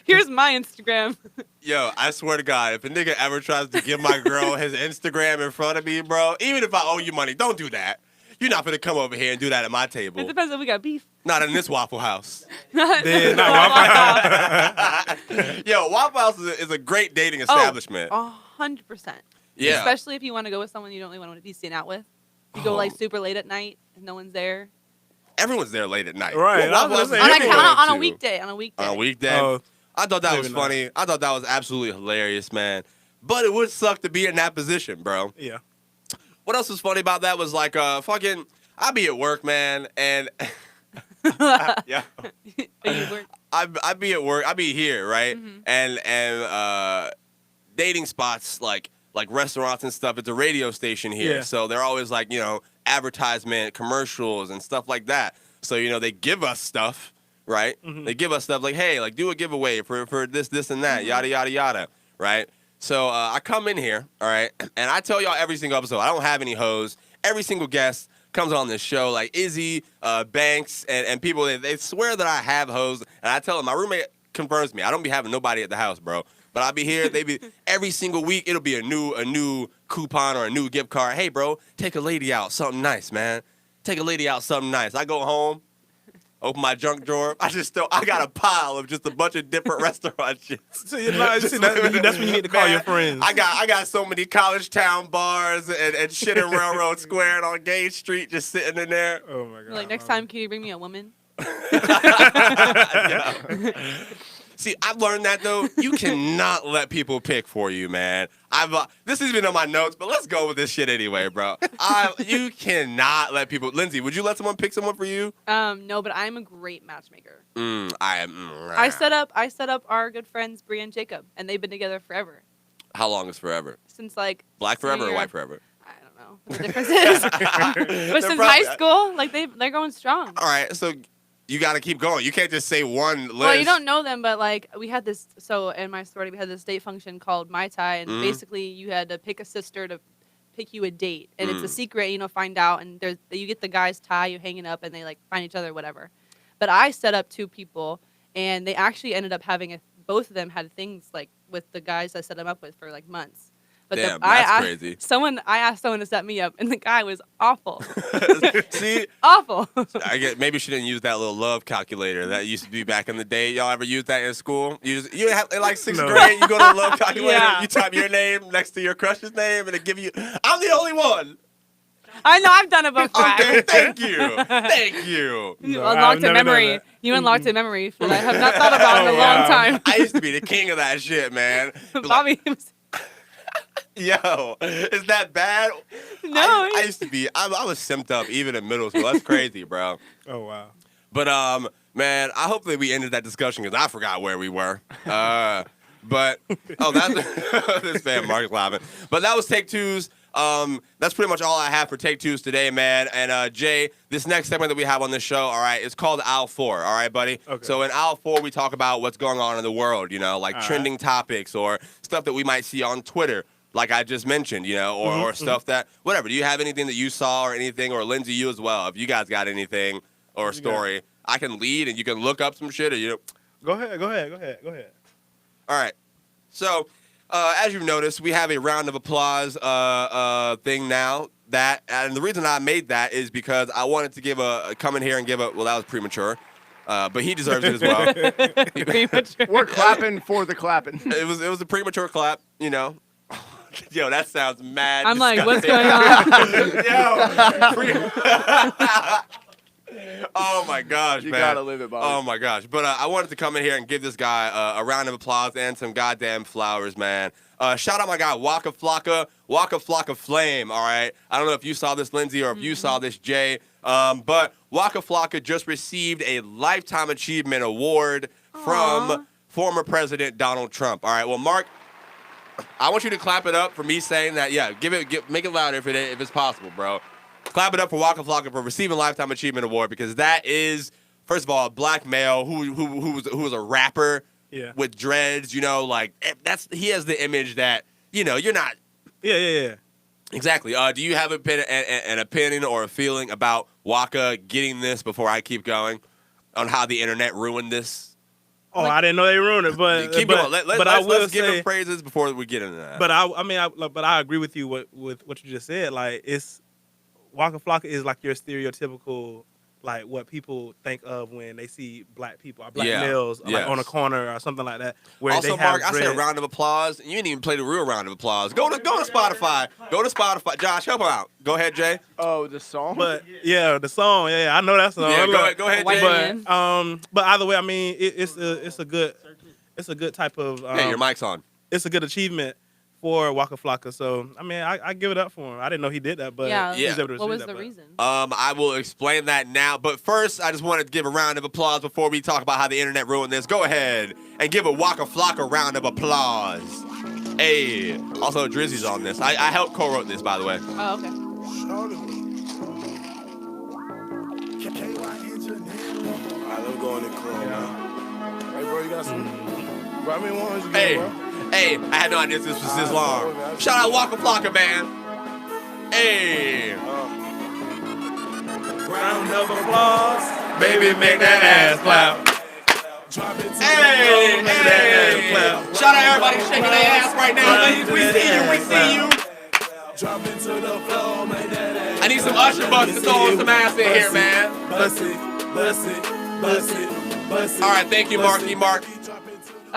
Here's my Instagram. Yo, I swear to God, if a nigga ever tries to give my girl his Instagram in front of me, bro, even if I owe you money, don't do that. You're not gonna come over here and do that at my table. It depends if we got beef. Not in this Waffle House. Not Waffle House. Yo, Waffle House is a great dating establishment. 100%. Yeah. Especially if you want to go with someone you don't really want to be seen out with. You go like super late at night and no one's there. Everyone's there late at night. Right. Well, Waffle House is On a too. weekday. On a weekday. Oh, I thought that was maybe funny. I thought that was absolutely hilarious, man. But it would suck to be in that position, bro. yeah. What else was funny about that was like fucking I be at work, man, and yeah. I be at work. I be here, right? Mm-hmm. And dating spots like restaurants and stuff. It's a radio station here, Yeah. so they're always like advertisement, commercials, and stuff like that. So they give us stuff, right? Mm-hmm. They give us stuff like, hey, like do a giveaway for this and that, yada yada yada, right? So I come in here, all right, and I tell y'all every single episode, I don't have any hoes. Every single guest comes on this show, like Izzy, Banks, and people, they swear that I have hoes, and I tell them, my roommate confirms me, I don't be having nobody at the house, bro. But I'll be here, they be, every single week, it'll be a new coupon or a new gift card. Hey, bro, take a lady out, something nice, man. Take a lady out, something nice. I go home, open my junk drawer. I got a pile of just a bunch of different restaurant shit. See, that's when you need to call your friends. I got so many college town bars and shit in Railroad Square and on Gage Street just sitting in there. Oh my god. Like next time, can you bring me a woman? See, I've learned that though. You cannot let people pick for you, man. This isn't even on my notes, but let's go with this shit anyway, bro. You cannot let people. Lindsay, would you let someone pick someone for you? No, but I'm a great matchmaker. I set up our good friends Bree and Jacob, and they've been together forever. How long is forever? Since like Black forever or white forever? I don't know what the difference is. But since high school, like they're going strong. All right, so you got to keep going. You can't just say one list. Well, you don't know them, but like we had this. So in my sorority, we had this date function called Mai Tai, and basically you had to pick a sister to pick you a date, and it's a secret. Find out, and you get the guy's tie, you hang it up, and they like find each other, whatever. But I set up 2 people, and they actually ended up having both of them had things like with the guys I set them up with for like months. But damn, that's crazy. I asked someone to set me up, and the guy was awful. See, awful. Maybe she didn't use that little love calculator that used to be back in the day. Y'all ever use that in school? You have in like 6th grade. You go to the love calculator. Yeah. You type your name next to your crush's name, and it give you. I'm the only one. I know, I've done it before. Okay, thank you. You unlocked a memory. You unlocked a memory that I have not thought about in a long time. I used to be the king of that shit, man. Bobby was... Yo, is that bad? No. I used to be. I was simped up even in middle school. That's crazy, bro. Oh wow. But man, I hope that we ended that discussion because I forgot where we were. But that's this man Mark laughing. But that was Take Two's. That's pretty much all I have for Take Two's today, man. And Jay, this next segment that we have on this show, all right, it's called Aisle 4, all right, buddy? Okay. So in Aisle 4, we talk about what's going on in the world, like trending topics or stuff that we might see on Twitter, like I just mentioned, or stuff that, whatever. Do you have anything that you saw or anything, or Lindsay, you as well? If you guys got anything or a story, I can lead and you can look up some shit or Go ahead. All right. So, as you've noticed, we have a round of applause thing now. And the reason I made that is because I wanted to come in here and give well, that was premature. But he deserves it as well. We're clapping for the clapping. It was a premature clap, Yo, that sounds mad. I'm disgusting. like, what's going on? Oh my gosh, you man. You gotta live it, Bobby. Oh my gosh. But I wanted to come in here and give this guy a round of applause and some goddamn flowers, man. Shout out my guy Waka Flocka Flame, all right? I don't know if you saw this, Lindsay, or if you saw this, Jay. But Waka Flocka just received a Lifetime Achievement Award from former President Donald Trump. All right, well, Mark, I want you to clap it up for me saying that. Yeah, make it louder if it's possible, bro. Clap it up for Waka Flocka for receiving Lifetime Achievement Award because that is, first of all, a black male who was a rapper, with dreads, like he has the image that, you're not. Yeah. Exactly. Do you have an opinion or a feeling about Waka getting this before I keep going on how the internet ruined this? Oh, I didn't know they ruined it, but keep going. Let's give him praises before we get into that. But I agree with you with what you just said. Like it's Waka Flocka is like your stereotypical, like what people think of when they see black people or black males like on a corner or something like that. Where also, they have Mark, I said a round of applause. You didn't even play the real round of applause. Go to Spotify. Go to Spotify. Josh, help him out. Go ahead, Jay. Oh, the song. But the song. Yeah, I know that song. Yeah, go ahead, Jay. But either way, I mean, it's a good type of. Hey, your mic's on. It's a good achievement for Waka Flocka. So I mean, I give it up for him. I didn't know he did that, but he's able to what was that, the reason? I will explain that now. But first, I just wanted to give a round of applause before we talk about how the internet ruined this. Go ahead and give a Waka Flocka round of applause. Hey. Also, Drizzy's on this. I helped co-wrote this, by the way. Oh, okay. Alright, let's go in the club, man. Hey, bro, you got some? Grab me one. Hey, I had no idea this was this long. Shout out Waka Flocka, man. Hey. Round of applause. Baby, make that ass clap. Hey. Shout out everybody shaking their ass right now. We see you. Drop into the floor, make that ass. I need some Usher bucks to throw on some ass in here, man. Bust it. All right, thank you, Mark.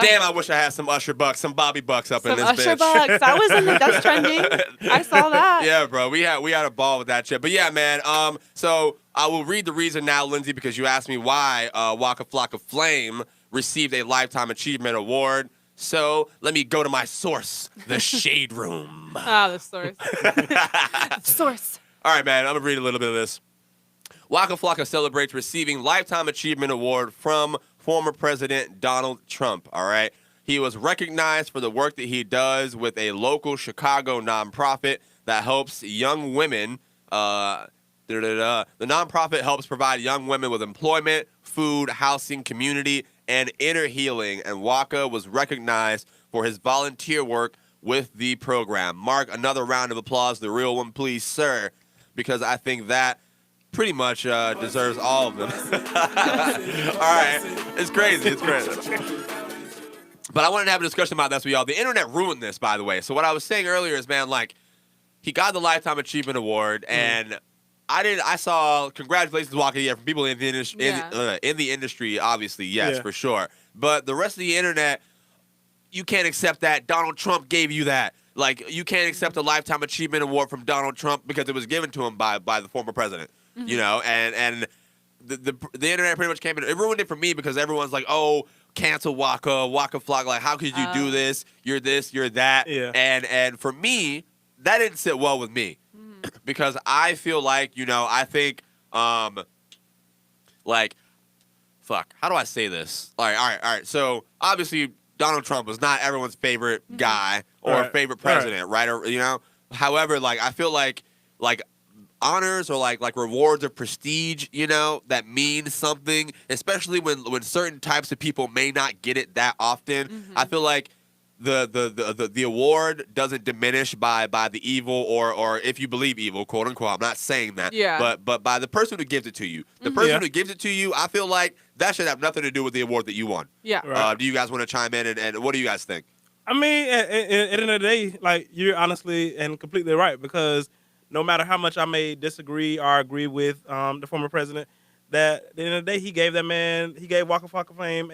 Damn, I wish I had some Usher bucks, some Bobby bucks up in this Usher bitch. bucks. That's trending. I saw that. Yeah, bro. We had a ball with that shit. But yeah, man. So I will read the reason now, Lindsay, because you asked me why Waka Flocka Flame received a Lifetime Achievement Award. So let me go to my source, the Shade Room. The source. Source. All right, man. I'm gonna read a little bit of this. Waka Flocka celebrates receiving Lifetime Achievement Award from former President Donald Trump, all right? He was recognized for the work that he does with a local Chicago nonprofit that helps young women. The nonprofit helps provide young women with employment, food, housing, community, and inner healing. And Waka was recognized for his volunteer work with the program. Mark, another round of applause, the real one, please, sir, because I think that pretty much deserves all of them. All right. It's crazy. But I wanted to have a discussion about this with y'all. The internet ruined this, by the way. So what I was saying earlier is, man, like, he got the Lifetime Achievement Award, and I saw congratulations, Waka, from people in the industry, obviously, yes, for sure. But the rest of the internet, you can't accept that. Donald Trump gave you that. Like, you can't accept a Lifetime Achievement Award from Donald Trump because it was given to him by the former president. You know, and the internet pretty much came in. It ruined it for me because everyone's like, oh, cancel Waka Flocka. Like, how could you do this? You're this, you're that. Yeah. And for me, that didn't sit well with me because I feel like, I think, like, fuck, how do I say this? All right. So obviously Donald Trump was not everyone's favorite guy or favorite president, right? Or, however, like, I feel like honors or like rewards of prestige, that means something, especially when certain types of people may not get it that often. I feel like the award doesn't diminish by the evil or if you believe evil, quote unquote. I'm not saying that. Yeah. But by the person who gives it to you. The person who gives it to you, I feel like that should have nothing to do with the award that you won. Yeah. Right. Do you guys want to chime in and what do you guys think? I mean, at the end of the day, like, you're honestly and completely right, because no matter how much I may disagree or agree with the former president, that at the end of the day, he gave Waka Flocka Flame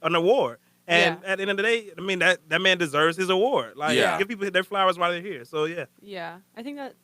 an award. And at the end of the day, I mean, that man deserves his award. Like, give people their flowers while they're here. So, yeah. Yeah. I think that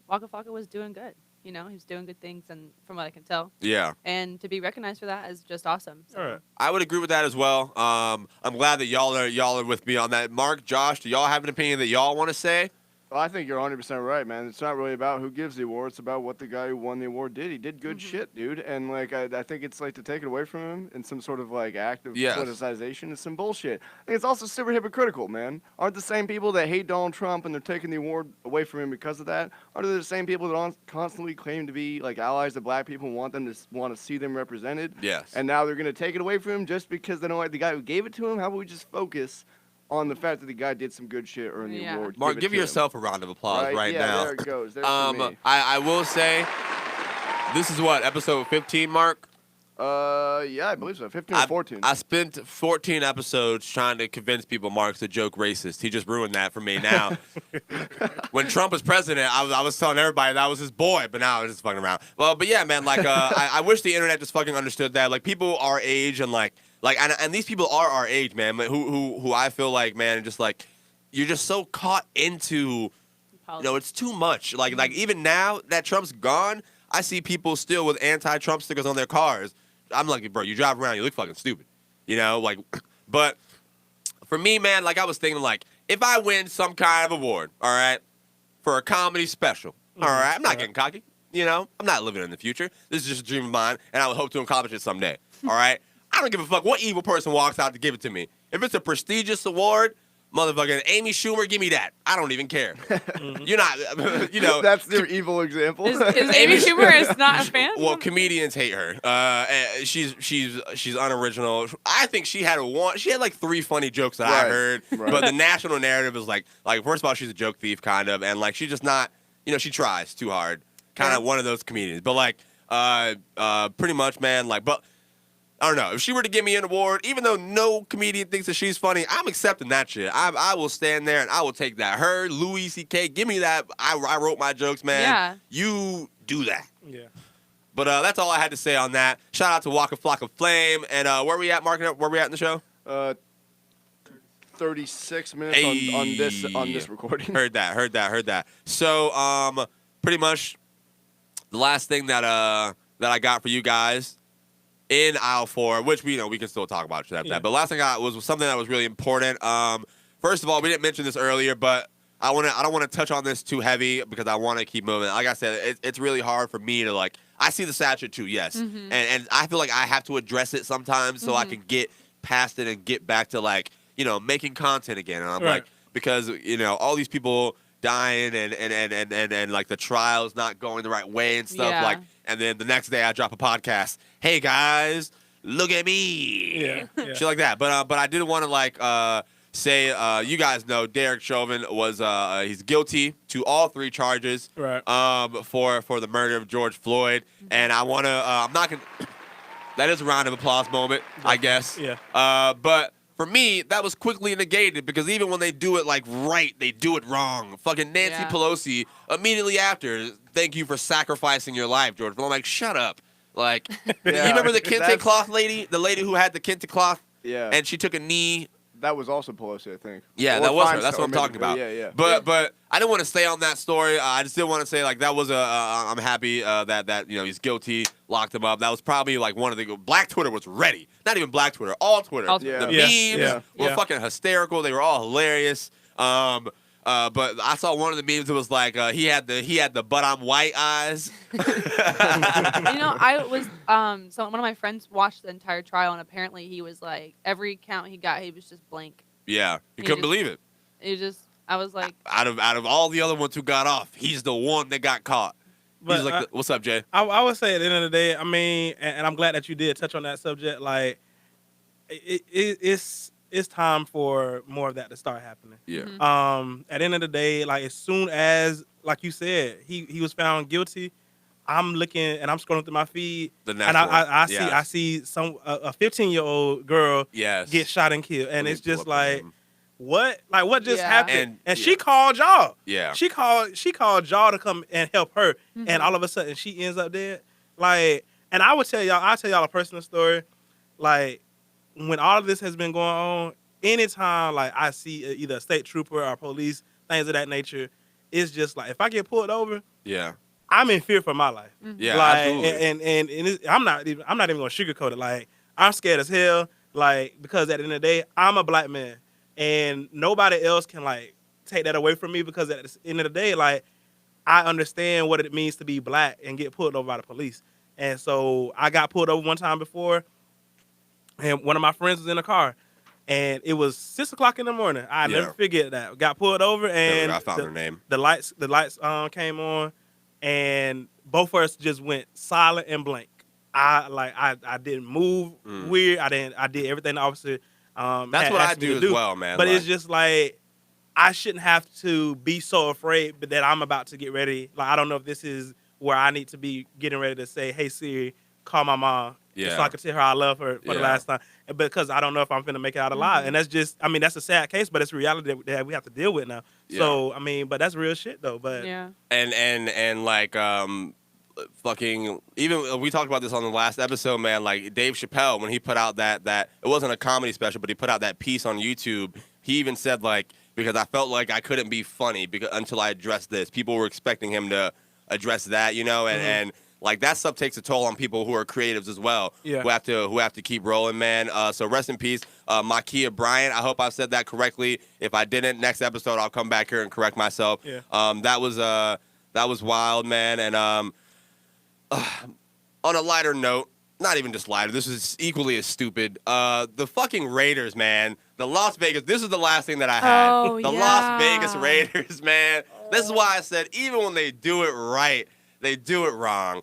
Waka Flocka was doing good. He was doing good things, and from what I can tell. Yeah. And to be recognized for that is just awesome. So. All right. I would agree with that as well. I'm glad that y'all are with me on that. Mark, Josh, do y'all have an opinion that y'all want to say? Well, I think you're 100% right, man. It's not really about who gives the award. It's about what the guy who won the award did. He did good shit, dude. And, like, I think it's, like, to take it away from him in some sort of, like, act of politicization is some bullshit. I think it's also super hypocritical, man. Aren't the same people that hate Donald Trump and they're taking the award away from him because of that? Aren't they the same people that constantly claim to be, like, allies of black people and want to see them represented? Yes. And now they're going to take it away from him just because they don't like the guy who gave it to him? How about we just focus on the fact that the guy did some good shit, earned the award? Mark, give yourself a round of applause right now. There it goes. There's for me. I will say, this is what, episode 15, Mark? Yeah, I believe so. 15 or 14. I spent 14 episodes trying to convince people Mark's a joke racist. He just ruined that for me. Now, when Trump was president, I was telling everybody that was his boy, but now I'm just fucking around. Well, but yeah, man, like, I wish the internet just fucking understood that. Like, people our age and and these people are our age, man, who I feel like, man, just like, you're just so caught into, it's too much. Like even now that Trump's gone, I see people still with anti-Trump stickers on their cars. I'm like, bro, you drive around, you look fucking stupid, but for me, man, like, I was thinking, like, if I win some kind of award, all right, for a comedy special, all right, I'm not getting cocky, I'm not living in the future. This is just a dream of mine, and I would hope to accomplish it someday, all right? I don't give a fuck what evil person walks out to give it to me. If it's a prestigious award, motherfucking Amy Schumer, give me that. I don't even care. You're not, That's their evil example. Is Amy Schumer is not a fan? Well, comedians hate her. She's unoriginal. I think she had like 3 funny jokes that I heard, but the national narrative is like first of all, she's a joke thief, kind of, and like she's just not, she tries too hard, kind of one of those comedians. But like, pretty much, man, like, but. I don't know. If she were to give me an award, even though no comedian thinks that she's funny, I'm accepting that shit. I will stand there and I will take that. Her, Louis C.K., give me that. I wrote my jokes, man. Yeah. You do that. Yeah. But that's all I had to say on that. Shout out to Waka Flocka Flame. And where we at, Mark? Where we at in the show? 36 minutes on this recording. Heard that. So, pretty much the last thing that I got for you guys in aisle 4, which we can still talk about after that. But last thing I got was something that was really important. First of all, we didn't mention this earlier, but I don't want to touch on this too heavy because I want to keep moving. Like I said, it's really hard for me to I see the sad shit too, yes, and I feel like I have to address it sometimes so I can get past it and get back to making content again. And I'm like, because all these people dying and like the trial's not going the right way and stuff and then the next day I drop a podcast. Hey guys, look at me. Shit like that. But I did want to say you guys know Derek Chauvin was he's guilty to all 3 charges for the murder of George Floyd. And I want to I'm not gonna that is a round of applause moment, I guess. But for me, that was quickly negated because even when they do it they do it wrong. Fucking Nancy Pelosi immediately after, thank you for sacrificing your life, George. But I'm like, shut up. Like, you remember the kente cloth lady? The lady who had the kente cloth? Yeah. And she took a knee. That was also Pelosi, I think. Yeah, that was her. That's what I'm talking about. Yeah. But I didn't want to stay on that story. I just did want to say that was I'm happy that he's guilty, locked him up. That was probably one of the Black Twitter was ready. Not even Black Twitter, all Twitter. The memes were fucking hysterical. They were all hilarious. But I saw one of the memes that was he had the but I'm white eyes. I was so one of my friends watched the entire trial and apparently he was every count he got he was just blank. Yeah, he couldn't believe it. I was like, out of all the other ones who got off, he's the one that got caught. But he's like, what's up, Jay? I would say at the end of the day, I mean, and I'm glad that you did touch on that subject. It's time for more of that to start happening. Yeah. At the end of the day, as soon as, like you said, he was found guilty, I'm looking and I'm scrolling through my feed, and I see a 15-year-old girl get shot and killed, and it's just what just happened? And she called y'all. Yeah. She called y'all to come and help her, and all of a sudden she ends up dead. And I'll tell y'all a personal story. When all of this has been going on, anytime I see either a state trooper or police, things of that nature, it's just if I get pulled over, I'm in fear for my life. Yeah, absolutely. And I'm not even gonna sugarcoat it. I'm scared as hell. Because at the end of the day, I'm a black man, and nobody else can take that away from me because at the end of the day, like, I understand what it means to be black and get pulled over by the police. And so I got pulled over one time before, and one of my friends was in a car, and it was 6 o'clock in the morning. I never forget that. Got pulled over, and I found her name. The lights came on, and both of us just went silent and blank. I didn't move weird. I did everything the officer. That's what I do as well, man. But it's just like, I shouldn't have to be so afraid that I'm about to get ready. Like, I don't know if this is where I need to be getting ready to say, "Hey Siri, call my mom," so I can tell her I love her for the last time. Because I don't know if I'm finna make it out alive. And that's just, I mean, that's a sad case, but it's a reality that we have to deal with now. Yeah. So I mean, but that's real shit though. But and like fucking, even we talked about this on the last episode, man. Like Dave Chappelle, when he put out that it wasn't a comedy special, but he put out that piece on YouTube. He even said, like, because I felt like I couldn't be funny until I addressed this. People were expecting him to address that, you know, and like that stuff takes a toll on people who are creatives as well, who have to keep rolling, man. So rest in peace, Makia Bryant. I hope I said that correctly. If I didn't, next episode I'll come back here and correct myself. That was wild, man. And on a lighter note, not even just lighter, this is equally as stupid. The fucking Raiders, man. The Las Vegas, this is the last thing that I had. The Las Vegas Raiders, man. This is why I said, even when they do it right, they do it wrong.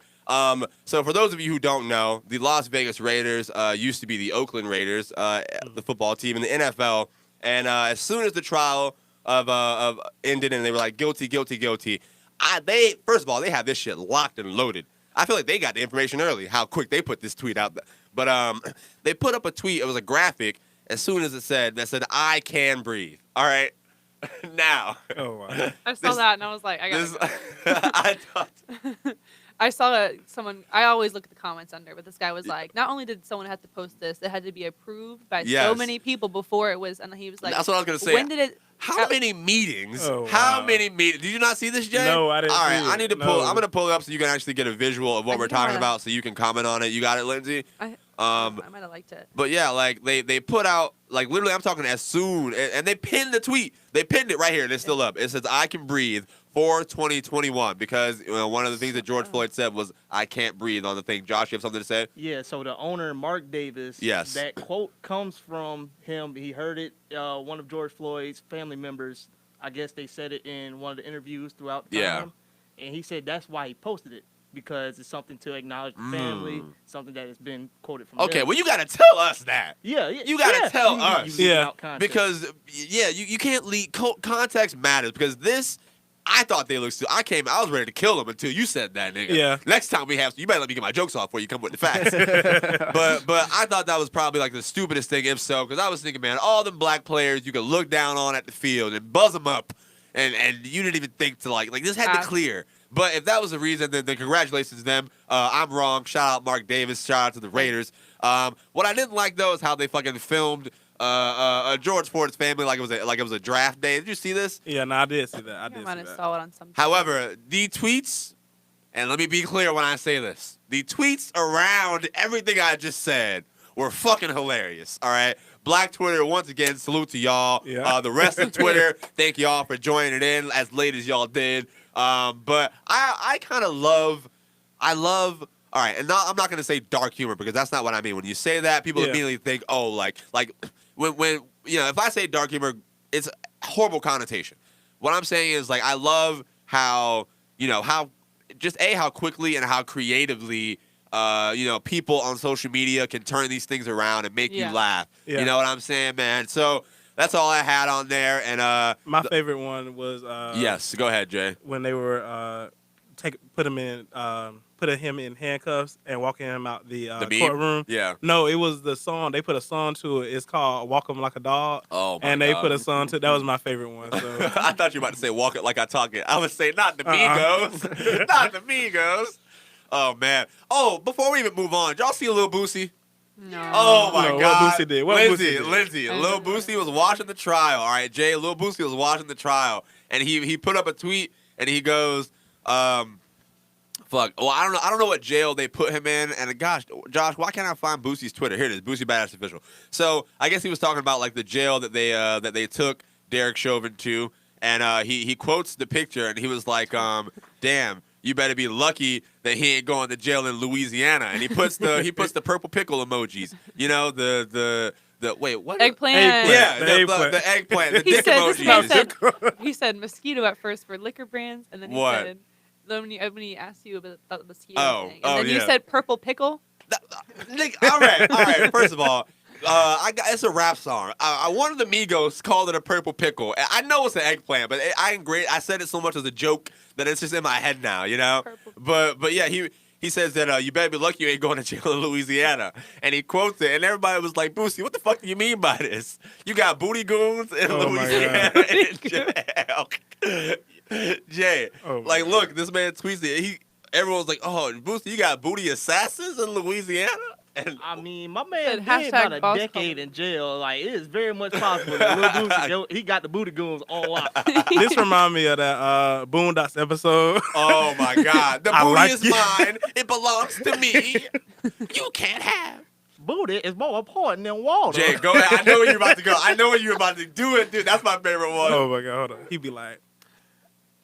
So for those of you who don't know, the Las Vegas Raiders used to be the Oakland Raiders, the football team in the NFL. And as soon as the trial of ended and they were like, guilty, guilty, guilty, first of all, they have this shit locked and loaded. I feel like they got the information early, how quick they put this tweet out. But they put up a tweet. It was a graphic. As soon as it said, "I can breathe." All right. Now. Oh, wow. I saw that and I was like, I got I thought. I saw someone, I always look at the comments under, but this guy was like, not only did someone have to post this, it had to be approved by so many people before it was, and he was like, that's what I was going to say. When did it? How many meetings? Oh, wow. How many meetings? Did you not see this, Jay? No, I didn't. All right, see it. I need to pull. I'm going to pull it up so you can actually get a visual of what we're talking about, so you can comment on it. You got it, Lindsay? I might have liked it. But yeah, like they put out, like literally, I'm talking as soon, and they pinned the tweet. They pinned it right here. And it's still up. It says, "I can breathe for 2021," because one of the things that George Floyd said was, "I can't breathe" on the thing. Josh, you have something to say? Yeah, so the owner, Mark Davis, that quote comes from him. He heard it, one of George Floyd's family members, I guess they said it in one of the interviews throughout the time. And he said that's why he posted it, because it's something to acknowledge the family, something that has been quoted from them. Well, you got to tell us that. Yeah. You got to tell us. Because, you can't leak. Context matters, because this, I thought they looked stupid. I was ready to kill them until you said that, nigga. Yeah. Next time we have, you better let me get my jokes off before you come with the facts. but I thought that was probably like the stupidest thing, if so, because I was thinking, man, all them black players you could look down on at the field and buzz them up, and you didn't even think to like this had to clear. But if that was the reason, then congratulations to them. I'm wrong. Shout out Mark Davis. Shout out to the Raiders. What I didn't like though is how they fucking filmed George Floyd's family like it was a draft day. Did you see this? Yeah, no, I did see that. I might have saw it on some. However, the tweets, and let me be clear when I say this, the tweets around everything I just said were fucking hilarious. All right, Black Twitter, once again, salute to y'all. Yeah. The rest of Twitter, thank y'all for joining it in as late as y'all did. But I kind of love. All right, and I'm not gonna say dark humor, because that's not what I mean. When you say that, people immediately think, oh, like when if I say dark humor, it's a horrible connotation. What I'm saying is, like, I love how how quickly and how creatively people on social media can turn these things around and make you laugh. Yeah. You know what I'm saying, man? So that's all I had on there. And my favorite one was yes, go ahead, Jay. When they were putting him in handcuffs and walking him out the courtroom. Yeah. No, it was the song. They put a song to it. It's called "Walk 'Em Like a Dog." Oh my And they God. put a song to it. That was my favorite one. So. I thought you were about to say "Walk It Like I Talk It." I would say not the Migos, not the Migos. Oh man. Oh, before we even move on, did y'all see Lil Boosie? No. Oh my God. What Boosie did? Lindsay. Lil Boosie was watching the trial. All right, Jay. Lil Boosie was watching the trial, and he put up a tweet, and he goes, fuck. Well, I don't know what jail they put him in. And gosh, Josh, why can't I find Boosie's Twitter? Here it is, Boosie Badass Official. So I guess he was talking about like the jail that they took Derek Chauvin to, And he quotes the picture, and he was like, damn, you better be lucky that he ain't going to jail in Louisiana. And he puts the purple pickle emojis. You know, the wait, what? Eggplant. Yeah, the eggplant, the He dick said, this emojis. man said, he said mosquito at first for liquor brands, and then he What? said, then when he asked you about the mosquito thing, and Oh, then you yeah. said purple pickle. Nick, all right. First of all, it's a rap song. One of the Migos called it a purple pickle. I know it's an eggplant, but I said it so much as a joke that it's just in my head now, you know. But yeah, he says that you better be lucky you ain't going to jail in Louisiana, and he quotes it, and everybody was like, "Boosie, what the fuck do you mean by this? You got booty goons in Louisiana in jail." Jay, look, this man tweets it. Everyone's like, "Oh, Boosie, you got booty assassins in Louisiana?" And I mean, my man Said did about a boss decade in jail. Like, it is very much possible that Lil Boosie, he got the booty goons on lock. This remind me of that Boondocks episode. Oh my God, the I booty like is it. mine. It belongs to me. You can't have. Booty is more important than water. Jay, go ahead. I know where you're about to go. I know where you're about to do it, dude. That's my favorite one. Oh my God, hold on. He'd be like,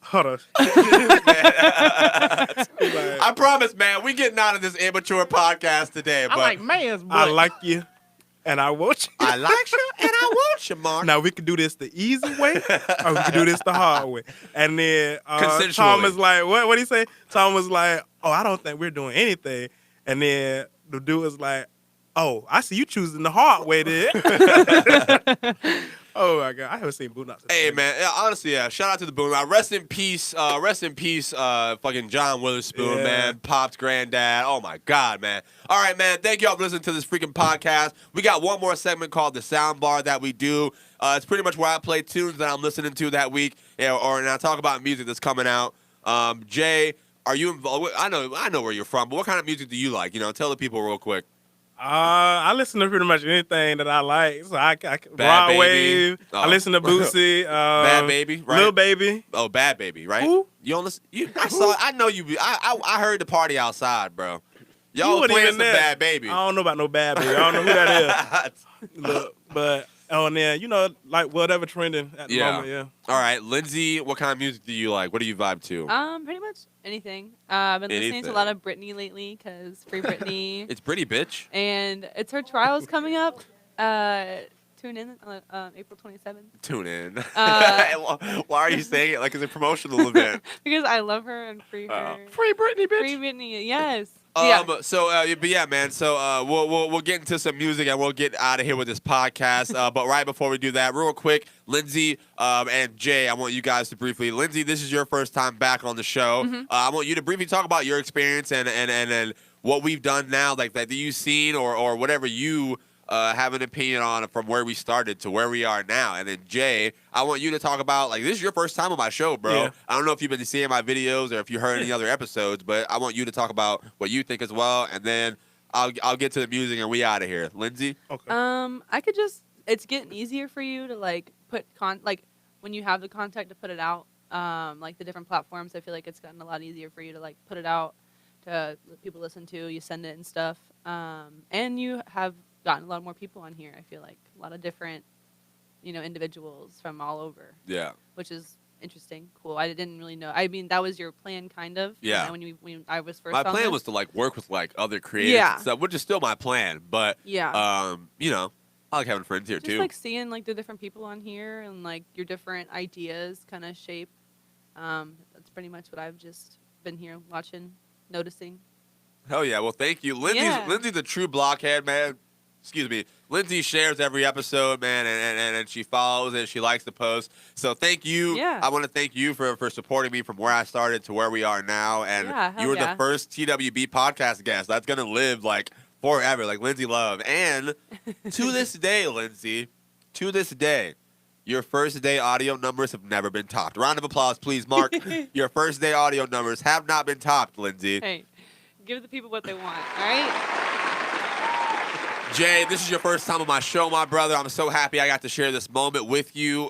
hold on. I promise, man, we getting out of this immature podcast today. But I like man's butt. I like you, and I want you. I like you, and I want you, Mark. Now we can do this the easy way, or we can do this the hard way. And then Consensually. Tom was like, "What? He say?" Tom was like, "Oh, I don't think we're doing anything." And then the dude was like, "Oh, I see you choosing the hard way, then." Oh my God, I haven't seen Boondocks. Hey man, yeah, honestly, yeah. Shout out to the Boondocks. Rest in peace, fucking John Witherspoon, Yeah. man. Pop's granddad. Oh my God, man. All right, man. Thank y'all for listening to this freaking podcast. We got one more segment called the Soundbar that we do. It's pretty much where I play tunes that I'm listening to that week, and I talk about music that's coming out. Jay, are you involved? I know where you're from, but what kind of music do you like? You know, tell the people real quick. I listen to pretty much anything that I like. So I Bad Rod Baby. Wave. Oh. I listen to Boosie. Bad Baby, right? Lil Baby. Oh, Bad Baby, right? Who? You don't listen? I know you. I heard the party outside, bro. You Y'all wasn't playing even some there. Bad Baby. I don't know about no Bad Baby. I don't know who that is. Look, but on there, you know, like whatever trending at the moment. Yeah. All right, Lindsay, what kind of music do you like? What do you vibe to? Pretty much anything. I've been listening to Anything. a lot of Britney lately because free Britney. It's pretty, bitch. And it's her trials coming up. Tune in on April 27th. Tune in. Uh, Why are you saying it like it's a promotional event? Because I love her and free her. Free Britney, bitch. Free Britney, yes. Yeah. But yeah, man. So we'll get into some music and we'll get out of here with this podcast. But right before we do that, real quick, Lindsay and Jay, I want you guys to briefly. Lindsay, this is your first time back on the show. Mm-hmm. I want you to briefly talk about your experience and what we've done now, like that you've seen or whatever you have an opinion on from where we started to where we are now. And then Jay, I want you to talk about, like, this is your first time on my show, bro. Yeah. I don't know if you've been seeing my videos or if you heard any other episodes, but I want you to talk about what you think as well. And then I'll get to the music and we out of here. Lindsay? Okay. I could just, it's getting easier for you to like put like when you have the contact to put it out, like the different platforms, I feel like it's gotten a lot easier for you to like put it out to let people listen to, you send it and stuff. And you have gotten a lot more people on here. I feel like a lot of different, individuals from all over. Yeah. Which is interesting, cool. I didn't really know. I mean, that was your plan, kind of. Yeah. When I was first. My on plan this. was to like work with like other creators Yeah. and stuff, which is still my plan. But Yeah. I like having friends here Just too. like seeing like the different people on here and like your different ideas kind of shape. That's pretty much what I've just been here watching, noticing. Hell yeah. Well, thank you. Yeah. Lindsay's a true blockhead, man. Excuse me. Lindsay shares every episode, man, and she follows and she likes the post. So thank you. Yeah. I want to thank you for supporting me from where I started to where we are now. And Yeah, hell you were yeah. the first TWB podcast guest. That's going to live like forever, like Lindsay Love. And to this day, Lindsay, to this day, your first day audio numbers have never been topped. Round of applause, please, Mark. Your first day audio numbers have not been topped, Lindsay. Hey, give the people what they want, all right? Jay, this is your first time on my show, my brother. I'm so happy I got to share this moment with you.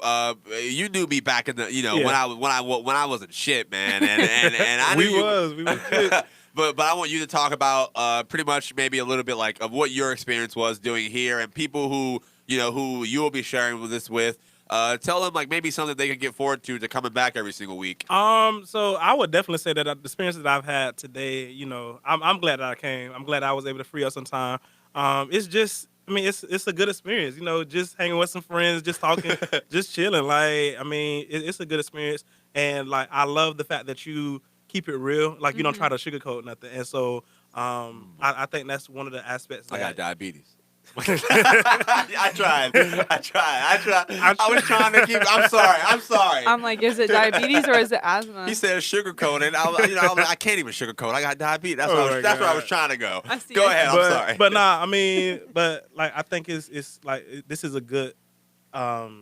You knew me back in the, when I wasn't shit, man, and I knew we was shit. But I want you to talk about pretty much maybe a little bit like of what your experience was doing here and people who you will be sharing this with. Tell them like maybe something they can get forward to coming back every single week. So I would definitely say that the experience that I've had today, I'm glad that I came. I'm glad I was able to free up some time. It's just, it's a good experience. Just hanging with some friends, just talking, just chilling. Like, it's a good experience, and like I love the fact that you keep it real. Like you don't try to sugarcoat nothing, and so I think that's one of the aspects. I got diabetes. I tried. I was trying to keep. I'm sorry. I'm like, is it diabetes or is it asthma? He said sugarcoating. I can't even sugarcoat. I got diabetes. That's where I was trying to go. Go ahead. I'm sorry. But nah, but like I think it's like this is a good, not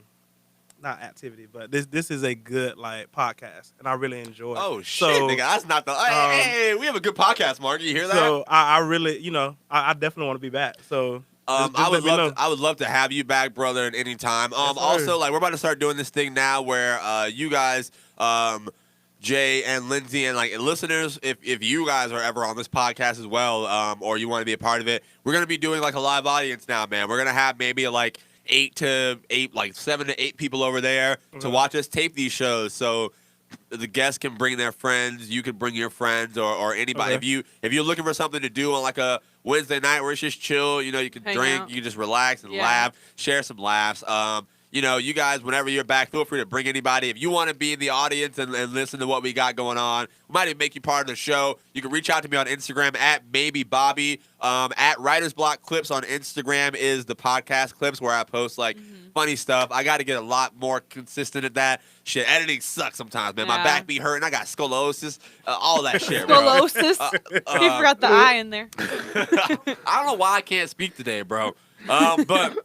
activity, but this is a good like podcast, and I really enjoy it. Oh shit, nigga, that's not the. Hey, we have a good podcast, Mark. You hear that? So I really, I definitely want to be back. So. I would love to have you back, brother, at any time. Also, like we're about to start doing this thing now where you guys, Jay and Lindsay and like listeners, if you guys are ever on this podcast as well, or you want to be a part of it, we're gonna be doing like a live audience now, man. We're gonna have maybe like 7 to 8 people over there to watch us tape these shows. So the guests can bring their friends, you can bring your friends or anybody. Okay. If you're looking for something to do on like a Wednesday night where it's just chill, you can Hang drink, out. you can just relax and laugh, share some laughs. You guys, whenever you're back, feel free to bring anybody. If you want to be in the audience and listen to what we got going on, we might even make you part of the show. You can reach out to me on Instagram at maybebobby. At Writer's Block Clips on Instagram is the podcast clips where I post like funny stuff. I got to get a lot more consistent at that. Shit, editing sucks sometimes, man. My back be hurting. I got scoliosis, all that shit, bro. Scoliosis. You forgot the I in there. I don't know why I can't speak today, bro. But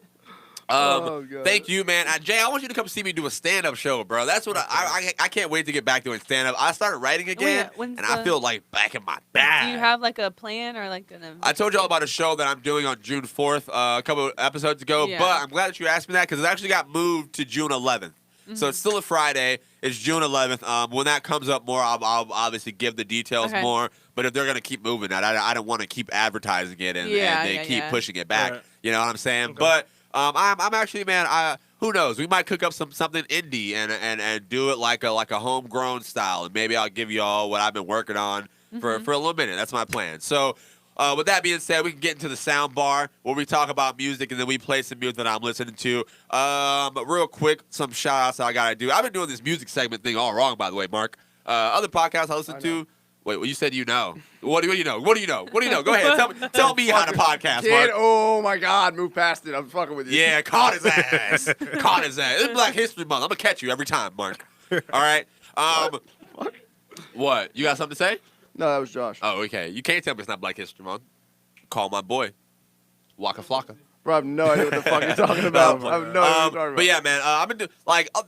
thank you, man. Jay, I want you to come see me do a stand-up show, bro. That's what I can't wait to get back doing stand-up. I started writing again, I feel like back in my bag. Do you have like a plan or like an? I told you all about a show that I'm doing on June 4th a couple of episodes ago, but I'm glad that you asked me that because it actually got moved to June 11th. So it's still a Friday. It's June 11th. When that comes up more, I'll obviously give the details more. But if they're going to keep moving that, I don't want to keep advertising it and they keep pushing it back. Right. You know what I'm saying? Okay. But I'm actually, man, who knows? We might cook up something indie and do it like a homegrown style. And maybe I'll give you all what I've been working on for a little minute. That's my plan. So with that being said, we can get into the sound bar where we talk about music and then we play some music that I'm listening to. But real quick, some shout outs that I got to do. I've been doing this music segment thing all wrong, by the way, Mark. Other podcasts I listen to. Wait, well, you said you know. What do you know? What do you know? What do you know? Go ahead. Tell me how to podcast, Mark. Oh, my God. Move past it. I'm fucking with you. Yeah, caught his ass. Caught his ass. It's Black History Month. I'm going to catch you every time, Mark. All right? What? You got something to say? No, that was Josh. Oh, okay. You can't tell me it's not Black History Month. Call my boy. Waka Flocka. Bro, I have no idea what the fuck you're talking about. I have no idea what you're talking about. But yeah, man, I've been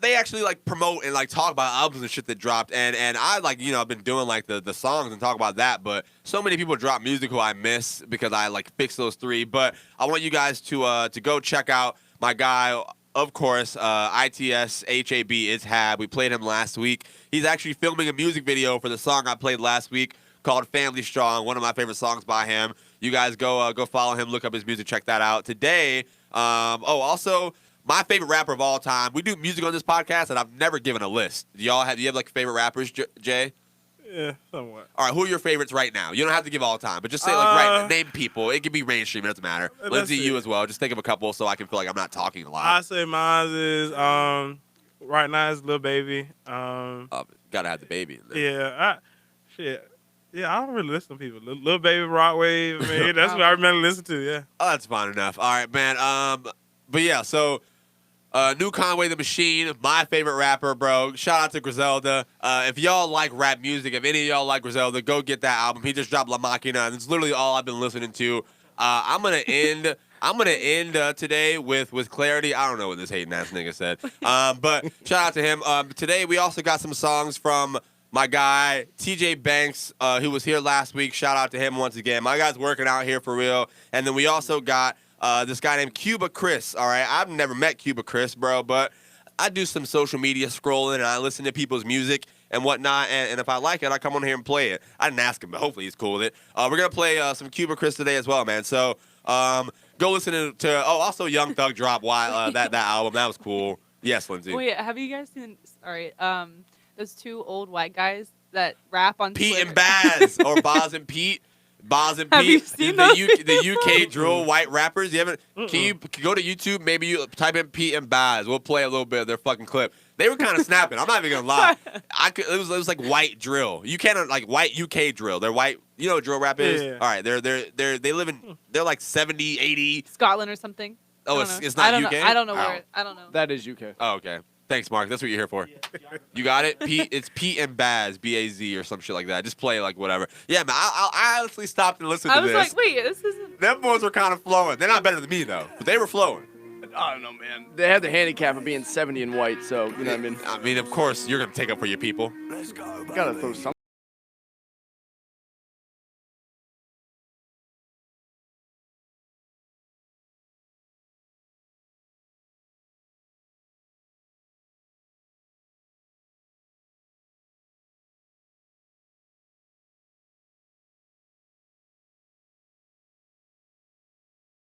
they actually like promote and like talk about albums and shit that dropped, and I like I've been doing like the songs and talk about that. But so many people drop music who I miss because I like fix those 3. But I want you guys to go check out my guy. Of course, ITSHAB is Hab. We played him last week. He's actually filming a music video for the song I played last week called Family Strong, one of my favorite songs by him. You guys go follow him, look up his music, check that out. Today, also, my favorite rapper of all time. We do music on this podcast, and I've never given a list. Do you have like favorite rappers, Jay? Yeah, somewhat. All right, who are your favorites right now? You don't have to give all time, but just say name people. It can be mainstream, it doesn't matter. Lindsay, you as well. Just think of a couple so I can feel like I'm not talking a lot. I say mine is right now is Lil Baby. Gotta have the baby in there. Yeah, Yeah, I don't really listen to people. Lil Baby, Rock Wave, man, that's what I remember listening to, yeah. Oh, that's fine enough. All right, man. But yeah, so New Conway the Machine, my favorite rapper, bro. Shout out to Griselda. If y'all like rap music, if any of y'all like Griselda, go get that album. He just dropped La Machina, and it's literally all I've been listening to. I'm gonna end today with Clarity. I don't know what this hating ass nigga said. But shout out to him. Today we also got some songs from my guy, TJ Banks, who was here last week. Shout out to him once again. My guy's working out here for real. And then we also got this guy named Cuba Chris, all right? I've never met Cuba Chris, bro, but I do some social media scrolling, and I listen to people's music and whatnot, and if I like it, I come on here and play it. I didn't ask him, but hopefully he's cool with it. We're going to play some Cuba Chris today as well, man. So go listen to also Young Thug dropped that album. That was cool. Yes, Lindsay. Wait, have you guys seen? Sorry, those two old white guys that rap on Pete Twitter? and Baz, or Boz and Pete. Boz and Have you Pete, seen the UK drill white rappers. You haven't? Can you go to YouTube? Maybe you type in Pete and Baz. We'll play a little bit of their fucking clip. They were kind of snapping. I'm not even gonna lie. It was like white drill. You can't like white UK drill. They're white. You know what drill rap is? Yeah. All right. They live in. They're like 70, 80. Scotland or something. Oh, it's not UK. I don't know where. I don't know. That is UK. Oh, okay. Thanks, Mark. That's what you're here for. You got it? Pete. It's Pete and Baz, B-A-Z, or some shit like that. Just play like whatever. Yeah, man. I honestly stopped and listened to this. I was like, wait, this isn't. Them boys were kind of flowing. They're not better than me though, but they were flowing. I don't know, man. They have the handicap of being 70 and white, so you know what I mean. I mean, of course, you're gonna take up for your people. Gotta throw some.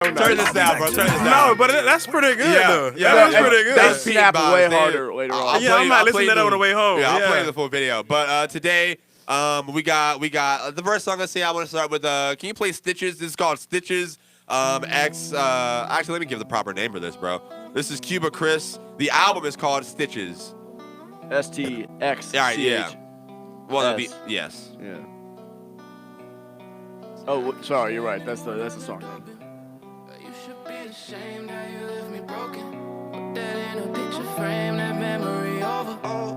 Turn this down, bro. Turn this down. No, but that's pretty good, though. Yeah, That's pretty good. That snap way harder later on. I might listen to that on the way home. Yeah, I'll play the full video. But today, we got the first song. Let's see. I want to start with. Can you play Stitches? This is called Stitches. X. Actually, let me give the proper name for this, bro. This is Cuba Chris. The album is called Stitches. STX. All right. Yeah. Well, that'd be yes. Yeah. Oh, sorry. You're right. That's the song.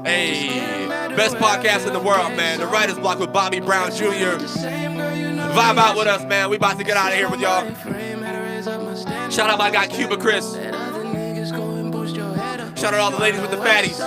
Hey, best podcast in the world, man. The Writer's Block with Bobby Brown Jr. Vibe out with us, man. We about to get out of here with y'all. Shout out my guy Cuba Chris. Shout out all the ladies with the fatties.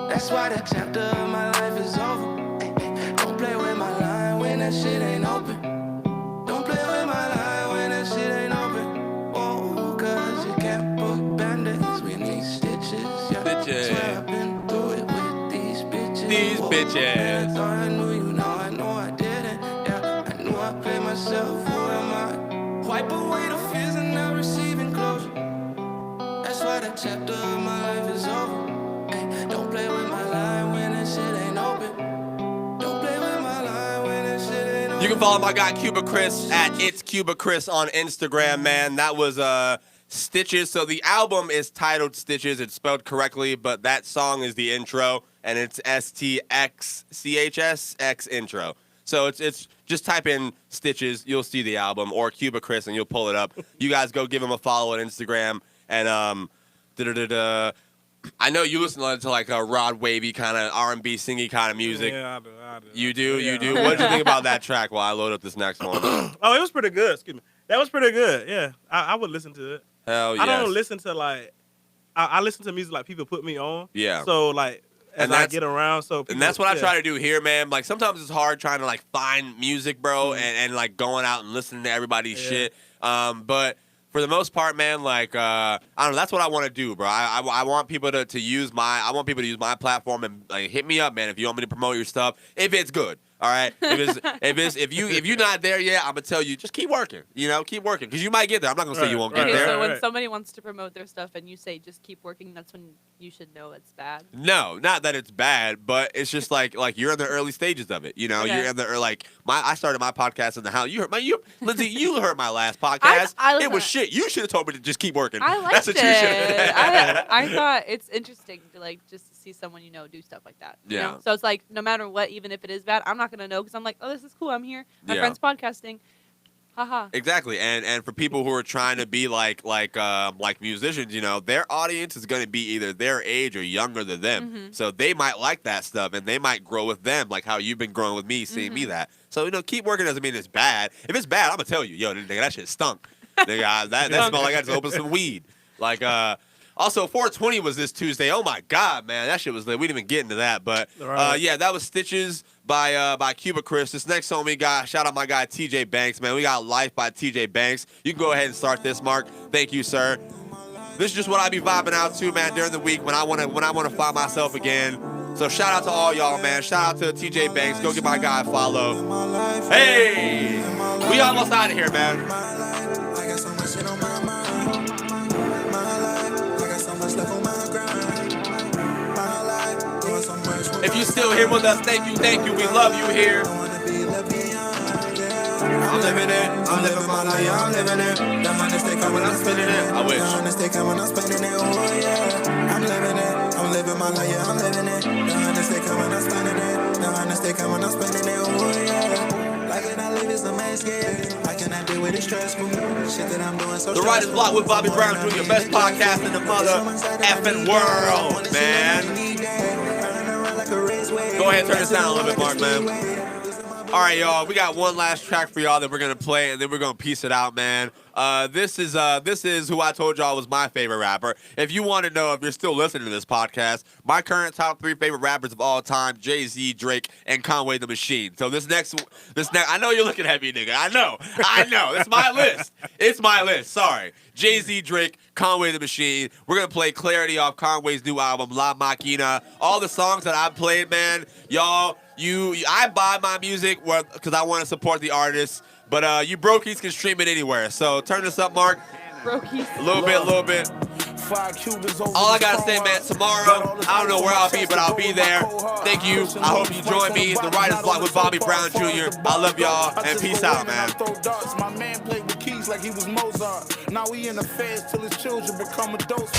That's why that chapter of my life is over. Don't play with my line when that shit ain't open. Don't play with my line when that shit ain't open. Oh, cause you can't put band-aids, we need stitches. Yeah. Stitches. Swear I've been through it with these bitches. These bitches. I thought I knew you, now I know I didn't. Yeah, I knew I played myself, who am I? Wipe away the fears and not receiving closure. That's why that chapter of my life is over. Don't play with my line when that shit ain't open. Don't play with my line when that shit ain't open. You can follow my guy Cuba Chris at It's Cuba Chris on Instagram, man. That was Stitches. So the album is titled Stitches. It's spelled correctly, but that song is the intro, and it's STXCHS intro. So it's just type in Stitches, you'll see the album, or Cuba Chris, and you'll pull it up. You guys go give him a follow on Instagram, and I know you listen to like a Rod Wavy kind of R&B singy kind of music. Yeah, I do. You do? Yeah. You do? What did you think about that track while I load up this next one? Oh, it was pretty good. Excuse me. That was pretty good. Yeah, I would listen to it. Hell yes. I don't listen to like, I listen to music like people put me on. Yeah. So like, as I get around, so people, and that's what I try to do here, man. Like sometimes it's hard trying to like find music, bro, and like going out and listening to everybody's shit. But for the most part, man, like I don't know, that's what I want to do, bro. I want people to use my platform and like hit me up, man, if you want me to promote your stuff, if it's good. All right, if you're not there yet, I'm gonna tell you just keep working. You know, keep working because you might get there. I'm not gonna say you won't get there. So when somebody wants to promote their stuff and you say just keep working, that's when you should know it's bad. No, not that it's bad, but it's just like you're in the early stages of it. You know, you're in the I started my podcast in the house. Lindsay, you heard my last podcast. It was shit. You should have told me to just keep working. I liked That's what you should have. I thought it's interesting to like just to see someone do stuff like that. Yeah. You know? So it's like no matter what, even if it is bad, I'm not gonna know because I'm like, oh, this is cool. I'm here. My friend's podcasting. Haha. Exactly, and for people who are trying to be like musicians, you know, their audience is going to be either their age or younger than them. Mm-hmm. So they might like that stuff, and they might grow with them, like how you've been growing with me, seeing me that. So keep working doesn't mean it's bad. If it's bad, I'm gonna tell you, yo, nigga, that shit stunk. Nigga, that smelled like I just opened some weed. Like Also, 420 was this Tuesday. Oh my God, man, that shit was lit. We didn't even get into that, but yeah, that was Stitches by Cuba Chris. This next song we got, shout out my guy TJ Banks, man. We got Life by TJ Banks. You can go ahead and start this, Mark. Thank you, sir. This is just what I be vibing out to, man, during the week when I wanna find myself again. So shout out to all y'all, man. Shout out to TJ Banks. Go give my guy a follow. Hey, we almost out of here, man. If you still here with us, thank you. We love you here. I'm living it. I'm living my life. I'm living it. The money stay coming, I'm spending it. I wish. The money stay coming, I'm spending it. Oh yeah. I'm living it. I'm living my life. Yeah, I'm living it. The money stay coming, I'm spending it. The money stay coming, I'm spending it. Oh yeah. Like when I live is a mask. I cannot deal with the stressful shit that I'm doing. So the Writer's Block with Bobby Brown Jr. Best podcast in the mother effing world, man. Go ahead and turn this down a little bit, Mark, man. All right, y'all. We got one last track for y'all that we're gonna play, and then we're gonna piece it out, man. This is who I told y'all was my favorite rapper. If you want to know, if you're still listening to this podcast, my current top 3 favorite rappers of all time: Jay-Z, Drake, and Conway the Machine. So this next, I know you're looking at me, nigga. I know. It's my list. It's my list. Sorry. Jay-Z, Drake, Conway the Machine. We're gonna play Clarity off Conway's new album, La Machina. All the songs that I played, man, y'all. I buy my music because I want to support the artists, but you brokies can stream it anywhere. So turn this up, Mark. Brokies. A little bit. All I gotta say, man, tomorrow, I don't know where I'll be, but I'll be there. Thank you. I hope you join me. The Writer's Block with Bobby Brown Jr. I love y'all, and peace out, man. My man played with keys like he was Mozart. Now he in the feds till his children become adults.